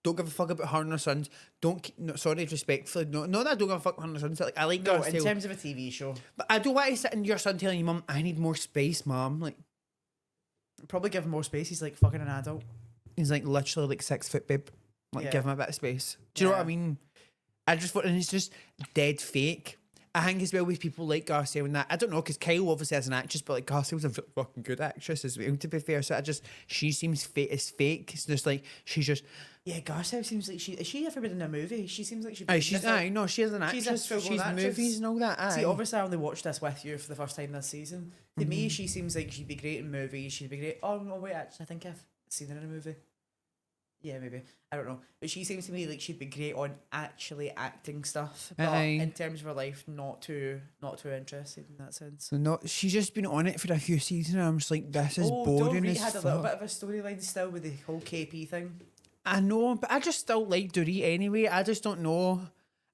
Don't give a fuck about her and her sons. No, sorry, respectfully. No, that I don't give a fuck about her and her sons. Like, I like No, in Garcelle. terms of a TV show, But I don't want to sit in your son telling you, Mum, I need more space, Mum. Like, probably give him more space. He's like fucking an adult. he's like literally like 6 foot, babe. Like, Yeah. give him a bit of space. Do you know what I Yeah. mean? I just thought, and it's just dead fake. I think as well with people like Garcelle and that. I don't know, because Kyle obviously as an actress, but like Garcelle's a fucking good actress as well, to be fair. So she seems it's fake. It's just like, she's just, Yeah, Garcelle seems like is she ever been in a movie? She seems like she'd aye, be she's, different. aye, no, she's an She's actress. a full-blown She's actress. movies and all that, aye. See, obviously I only watched this with you for the first time this season. To me, she seems like she'd be great in movies. She'd be great. Oh no, wait, actually, I think I've seen her in a movie. Yeah, maybe. I don't know. But she seems to me like she'd be great on actually acting stuff. But Aye. in terms of her life, not too interested in that sense. So not, she's just been on it for a few seasons and I'm just like, this is Del boring Rey as had a fuck. little bit of a storyline still with the whole KP thing. I know, but I just still like Dorit anyway. I just don't know.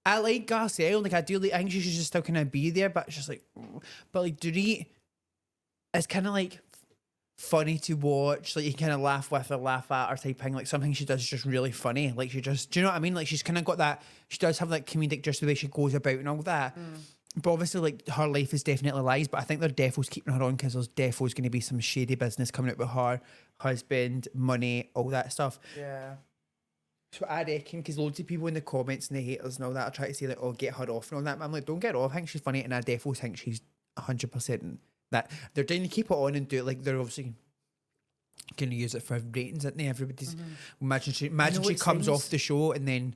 I like Garcelle, like I do like, I think she should just still kind of be there, but it's just like, but like Dorit is kind of like funny to watch. Like you kind of laugh with her, laugh at her type thing. Like something she does is just really funny. Like she just, do you know what I mean? Like she's kind of got that, she does have like comedic just the way she goes about and all that. But obviously, like her life is definitely lies. But I think they're definitely keeping her on because there's definitely going to be some shady business coming out with her husband, money, all that stuff. Yeah. So I reckon, because loads of people in the comments and the haters and all that are trying to say like, "Oh, get her off" and all that. But I'm like, don't get her off. I think she's funny, and I definitely think she's 100% that they're trying to keep it on and do it. Like they're obviously going to use it for ratings, isn't they? Everybody's imagine she it comes seems- off the show and then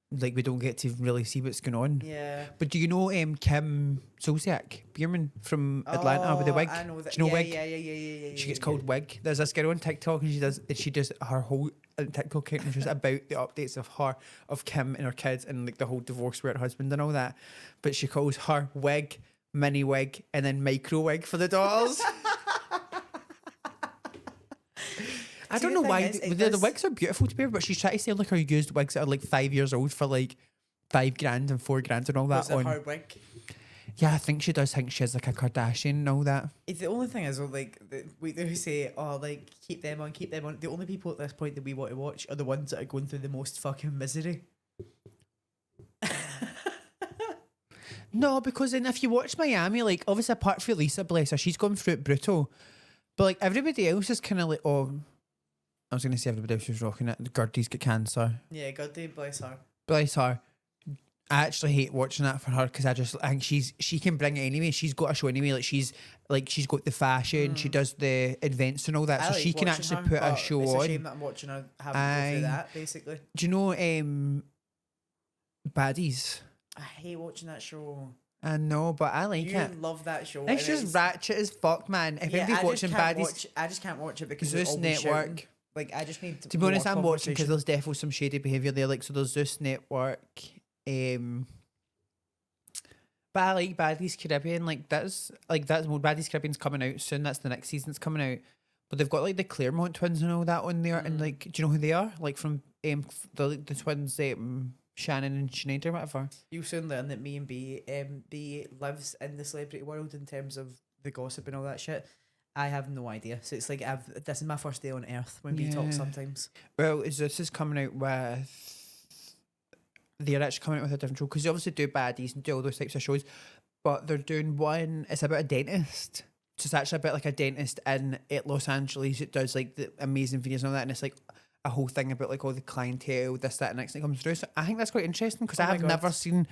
like we don't get to really see what's going on. Yeah. But do you know Kim Zolciak Bierman from Atlanta with the wig? I know that. Do you know yeah, Wig? Yeah. She gets called Wig. There's this girl on TikTok and she does her whole TikTok account just about the updates of Kim and her kids and like the whole divorce with her husband and all that. But she calls her Wig, mini wig, and then micro wig for the daughters. I See, don't the know thing why is, it the does- wigs are beautiful to be, but she's trying to sell like her used wigs that are like 5 years old for like $5,000 and $4,000 and all that Was it on. her wig? Yeah, I think she does think she has like a Kardashian and all that. It's the only thing is, well, like, we do say, oh, like, keep them on. The only people at this point that we want to watch are the ones that are going through the most fucking misery. No, because then if you watch Miami, like obviously apart from Lisa, bless her, she's gone through it brutal. But like everybody else is kind of like, oh, I was going to say everybody else was rocking it. Gertie's got cancer. Yeah, God damn bless her. Bless her. I actually hate watching that for her because I think she can bring it anyway. She's got a show anyway. She's got the fashion. She does the events and all that, I so like she can watching actually her, put a but show it's on. a shame that I'm watching her having to go through that, basically. Do you know Baddies? I hate watching that show. I know, but I like You it. love that show. It's just ratchet as fuck, man. If anybody's watching Baddies, I just can't watch it because Zeus it's all Network. shouting. Like, I just need to be honest, more I'm watching because conversation. there's definitely some shady behaviour there. Like, so there's Zeus Network. But I like Baddies Caribbean. That's more Baddies Caribbean's coming out soon. That's the next season's coming out. But they've got like the Claremont twins and all that on there. And like, do you know who they are? Like from the twins, Shannon and Schneider, whatever. You'll soon learn that me and B lives in the celebrity world in terms of the gossip and all that shit. I have no idea. So it's like this is my first day on earth when we talk sometimes. Well, Zeus is coming out with. They're actually coming out with a different show because they obviously do Baddies and do all those types of shows, but they're doing one. It's about a dentist. So it's actually about like a dentist in Los Angeles. It does like the amazing videos and all that, and it's like a whole thing about like all the clientele, this, that, and next thing comes through. So I think that's quite interesting because I have never seen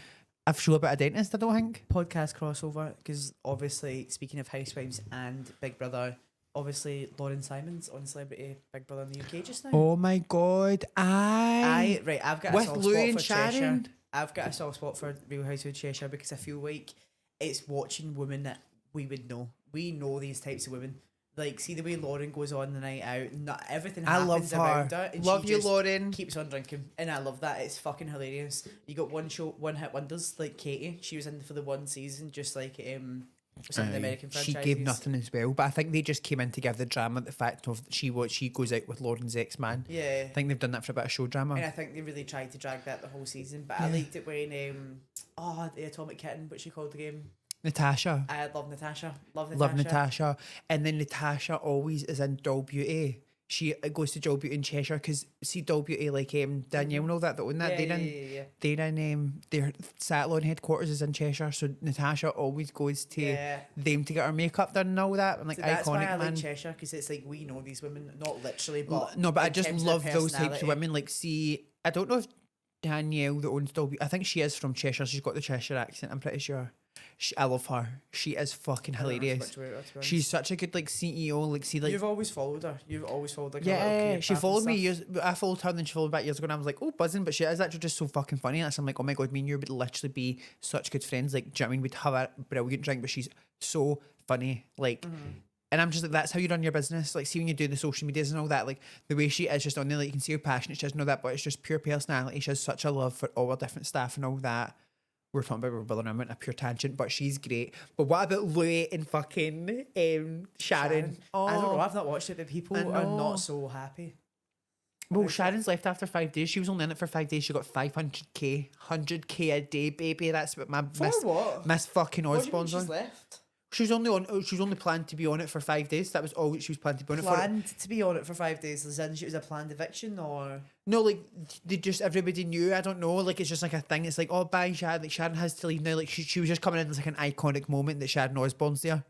a show about a dentist. I don't think podcast crossover because obviously speaking of Housewives and Big Brother. Obviously, Lauren Simon's on Celebrity Big Brother in the UK just now. Oh my god! I've got a with soft Louis spot and for Cheshire. Sharon. I've got a soft spot for Real Housewives of Cheshire because I feel like it's watching women that we would know. We know these types of women. Like, see the way Lauren goes on the night out. Not everything happens around her. And love she you, just Lauren. keeps on drinking, and I love that. It's fucking hilarious. You got one hit wonders like Katie. She was in for the one season, just like some of the American franchises. She gave nothing as well, but I think they just came in to give the drama the fact of she goes out with Lauren's ex-man. Yeah, I think they've done that for a bit of show drama. and I think they really tried to drag that the whole season. But I liked it when the Atomic Kitten, what she called the game. Natasha. I love Natasha. Love Natasha. And then Natasha always is in Doll Beauty. She goes to Doll Beauty in Cheshire because see Doll Beauty like Danielle and all that own that. Their salon headquarters is in Cheshire, so Natasha always goes to them to get her makeup done and all that. And like, so that's iconic, why I man. like Cheshire because it's like we know these women, not literally, but no, but I just love those types of women. Like, see, I don't know if Danielle that owns Doll Beauty, I think she is from Cheshire. She's got the Cheshire accent. I'm pretty sure. I love her. She is fucking hilarious. She's such a good like CEO. Like, see, like you've always followed her. You've always followed like yeah. She followed me years. I followed her and then she followed back years ago. And I was like, oh, buzzing. But she is actually just so fucking funny. And I'm like, oh my god, me and you would literally be such good friends. Like, do you know what I mean? We'd have a brilliant drink, but she's so funny. Like. And I'm just like, that's how you run your business. Like, see when you do the social medias and all that, like the way she is just on there, like you can see how passionate she is and all that, but it's just pure personality. She has such a love for all our different staff and all that. We're talking about her brother and I went a pure tangent, but she's great. But what about Louis and fucking Sharon? Oh, I don't know, I've not watched it, but people are not so happy. Well, Sharon's left after 5 days. She was only in it for 5 days. She got 500k, 100k a day, baby. That's what my Miss fucking Osborne's on. She's left? She was only planned to be on it for 5 days. That was all she was planned to be on it for. Planned to be on it for 5 days? As in, it was a planned eviction, or no? Like everybody knew. I don't know. Like, it's just like a thing. It's like, oh, bye, Sharon. Like, Sharon has to leave now. Like, she was just coming in as like an iconic moment that Sharon Osbourne's there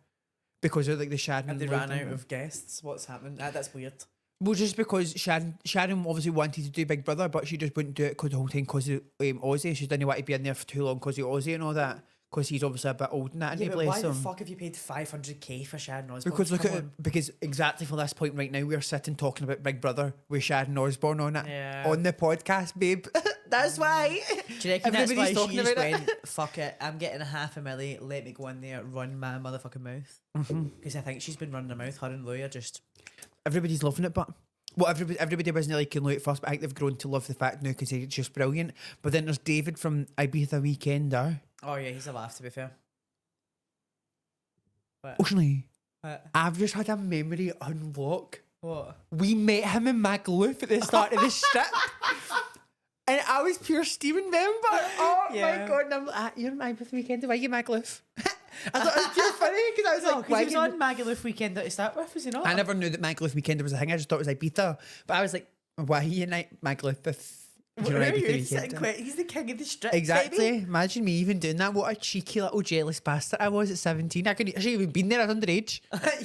because of like the Sharon. And they ran out of guests. What's happened? That's weird. Well, just because Sharon obviously wanted to do Big Brother, but she just wouldn't do it because the whole time because of Ozzy. She didn't want to be in there for too long because of Ozzy and all that. Because he's obviously a bit old and that. Yeah, but why the fuck have you paid 500k for Sharon Osbourne? Because look at it, because exactly for this point right now, we're sitting talking about Big Brother with Sharon Osbourne on it on the podcast, babe. That's why. Do you reckon that's why she just went, fuck it, I'm getting $500,000, let me go in there, run my motherfucking mouth? Because I think she's been running her mouth, her and Louis are just... Everybody's loving it, but... Well, everybody wasn't liking Louis at first, but I think they've grown to love the fact now because he's just brilliant. But then there's David from Ibiza Weekender. Oh yeah, he's a laugh, to be fair. Oceanlea, I've just had a memory unlock. What? We met him in Magaluf at the start of the strip. And I was pure steaming member. Oh my god! And I'm like, you're in Ibiza Weekender, why are you Magaluf? I thought it was pure funny because I was like, because he was on Magaluf Weekend to start with, was he not? I never knew that Magaluf Weekender was a thing. I just thought it was Ibiza. But I was like, why are you in Magaluf if you're in Ibiza Weekender? He's the king of the strip. Exactly. Baby. Imagine me even doing that. What a cheeky little jealous bastard I was at 17. I shouldn't even been there. I was underage.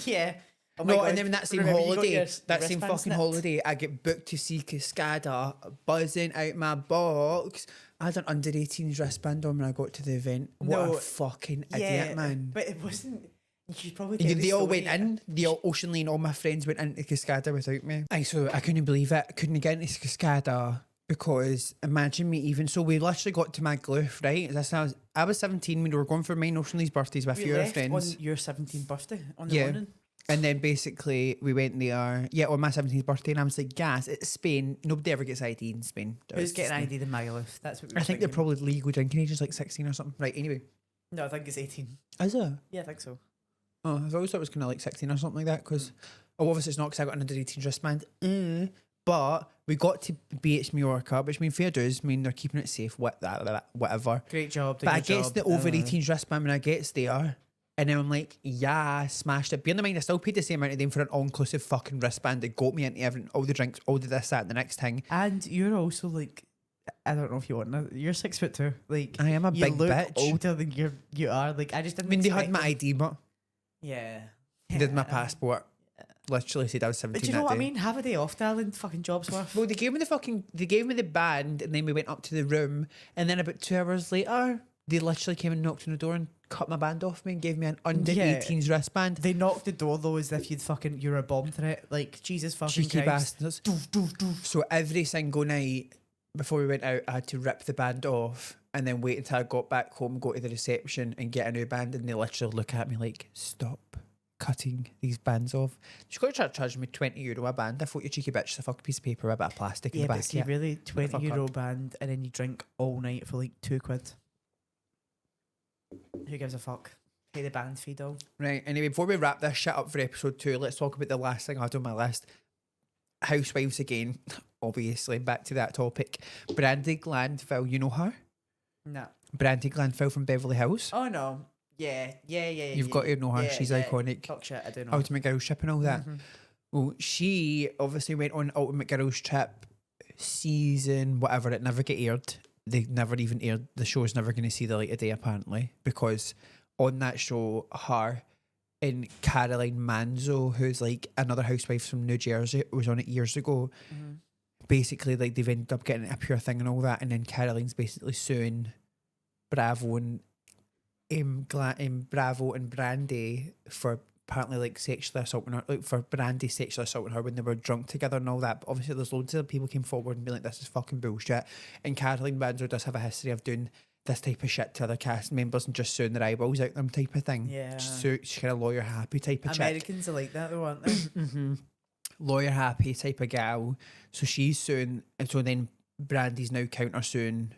Yeah. Oh my No, God. and then in that same Remember, you got holiday, your that same wristband fucking snipped? holiday, I get booked to see Cascada, buzzing out my box. I had an under 18s wristband on when I got to the event. What No, a fucking Yeah, idiot, man. but it wasn't. You should probably tell the They all story. went in. The Oceanlea and all my friends went into Cascada without me. So I couldn't believe it. I couldn't get into Cascada because imagine me even. So we literally got to my gloof, right? I was 17 when we were going for mine Oceanlea's birthdays with a We few of our left friends. on your 17th birthday on the Yeah. morning. And then basically we went there, on my 17th birthday, and I was like, gas, it's Spain. Nobody ever gets ID in Spain. Who's getting ID in Magaluf? That's what we were I think they're thinking. probably legal drinking age is like 16 or something. Right, anyway. No, I think it's 18. Is it? Yeah, I think so. Oh, I've always thought it was kind of like 16 or something like that because, obviously it's not because I got an under 18 wristband. But we got to BH Mallorca, which fair dues, they're keeping it safe, whatever. Great job. But I guess the over 18s wristband when I gets there, and then I'm like, yeah, smashed it. Bear in mind, I still paid the same amount of them for an all-inclusive fucking wristband that got me into everything, all the drinks, all the this, that, and the next thing. And you're also like, I don't know if you want to. You're 6'2". Like I am a you big look bitch. older than you are. Like I just didn't. They had expect my them. ID, but Yeah. did my passport. Literally said I was 17. But do you know that what I day. mean? Have a day off, darling. Fucking job's worth. Well, they gave me the band, and then we went up to the room, and then about 2 hours later, they literally came and knocked on the door and cut my band off me and gave me an under Yeah. 18s wristband. They knocked the door though as if you're a bomb threat. Like Jesus fucking Cheeky Christ. bastards. So every single night before we went out, I had to rip the band off and then wait until I got back home, go to the reception and get a new band, and they literally look at me like, stop cutting these bands off. She's got to try to charge me €20 a band. I thought, you cheeky bitch, it's a fucking piece of paper with a bit of plastic in Yeah, the but back. see, really, fuck €20 up. band, and then you drink all night for like £2. Who gives a fuck? Pay the band fee, though. Right, anyway, before we wrap this shit up for episode 2, let's talk about the last thing I had on my list. Housewives again, obviously, back to that topic. Brandy Glanville, you know her? No. Brandy Glanville from Beverly Hills. Oh no. Yeah. You've got to know her, she's iconic. Talk shit, I do know. Ultimate Girls Trip and all that. Mhm. Well, she obviously went on Ultimate Girls Trip season, whatever, it never get aired. They never even aired, the show's never going to see the light of day apparently, because on that show, her and Caroline Manzo, who's like another housewife from New Jersey, was on it years ago. Mhm. Basically, like they've ended up getting a pure thing and all that, and then Caroline's basically suing Bravo and Bravo and Brandy for apparently like sexually assaulting her, like for Brandy sexually assaulting her when they were drunk together and all that. But obviously, there's loads of people came forward and be like, "This is fucking bullshit." And Caroline Manzo does have a history of doing this type of shit to other cast members and just suing their eyeballs out them type of thing. Yeah. So she's kind of lawyer happy type of chick. Americans are like that, though, aren't they? Mm-hmm. Lawyer happy type of gal. So she's suing, and so then Brandy's now counter suing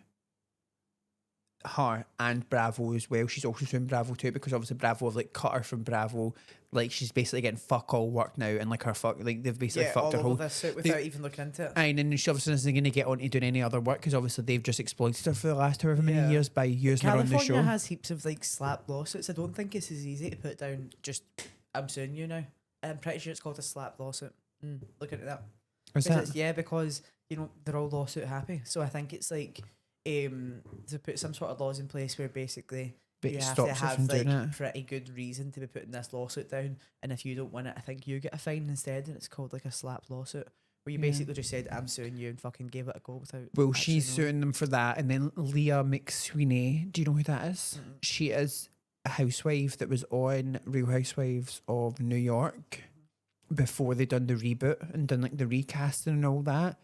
her and Bravo as well. She's also suing Bravo too, because obviously Bravo have like cut her from Bravo. Like she's basically getting fuck all work now, and like her fuck, like they've basically Yeah, fucked all her over whole. this suit without even looking into it. And then she obviously isn't going to get on to doing any other work because obviously they've just exploited her for the last however many Yeah. years by using her on the California show. has heaps of like slap lawsuits. I don't think it's as easy to put down just I'm suing you now. I'm pretty sure it's called a slap lawsuit. Look into that. Is Because that? yeah, because you know they're all lawsuit happy. So I think it's like to put some sort of laws in place where basically But you it have to stops her have from like doing it. pretty good reason to be putting this lawsuit down, and if you don't win it, I think you get a fine instead, and it's called like a slap lawsuit, where you Yeah. basically just said I'm suing you and fucking gave it a go without. Well, actually she's knowing. suing them for that, and then Leah McSweeney. Do you know who that is? Mm-mm. She is a housewife that was on Real Housewives of New York before they done the reboot and done like the recasting and all that.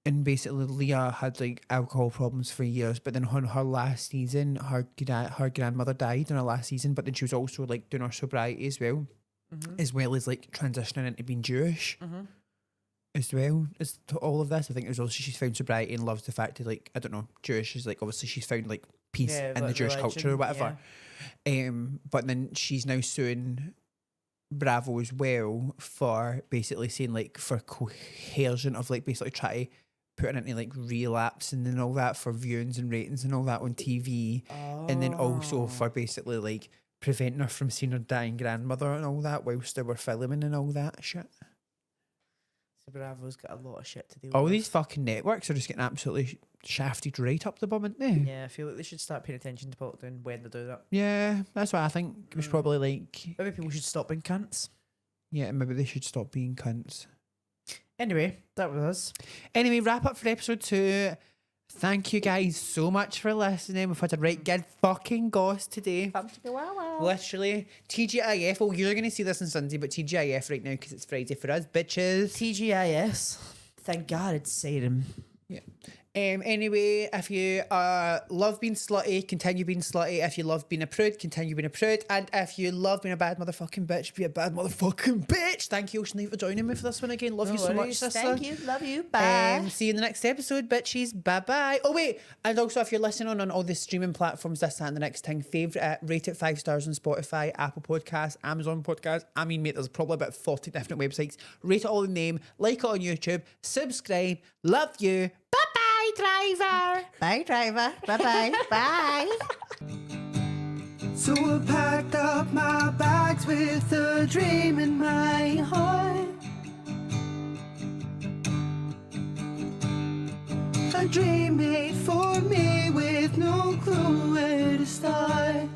And basically, Leah had like alcohol problems for years, but then on her last season, her grandmother died in her last season. But then she was also like doing her sobriety as well as like transitioning into being Jewish as well as to all of this. I think it was also she's found sobriety and loves the fact that like I don't know, Jewish is like obviously she's found like peace Yeah, in the like Jewish religion, culture or whatever. But then she's now suing Bravo as well for basically saying like for coercion of like basically try to putting into like relapsing and all that for viewings and ratings and all that on TV, and then also for basically like preventing her from seeing her dying grandmother and all that whilst they were filming and all that shit. So Bravo's got a lot of shit to deal All with. these fucking networks are just getting absolutely shafted right up the bum, aren't they? Yeah, I feel like they should start paying attention to what they're doing when they do that. Yeah, that's what I think. It was probably like Maybe people should stop being cunts. Yeah, and maybe they should stop being cunts. Anyway, that was us. Anyway, wrap up for episode 2. Thank you guys so much for listening. We've had a right good fucking goss today. Literally. TGIF. Oh, you're going to see this on Sunday, but TGIF right now because it's Friday for us, bitches. TGIS. Thank God it's Satan. Yeah. Anyway, if you love being slutty, continue being slutty. If you love being a prude, continue being a prude. And if you love being a bad motherfucking bitch, be a bad motherfucking bitch. Thank you, Oceanlea, for joining me for this one again. Love you so much, sister. Thank you. Love you. Bye. See you in the next episode, bitches. Bye-bye. Oh, wait. And also, if you're listening on all the streaming platforms, this, that, and the next thing, favourite it, rate it 5 stars on Spotify, Apple Podcasts, Amazon Podcasts. I mean, mate, there's probably about 40 different websites. Rate it all in name. Like it on YouTube. Subscribe. Love you. Bye-bye, driver. Bye, driver. Bye-bye. Bye. So I packed up my bags with a dream in my heart. A dream made for me with no clue where to start.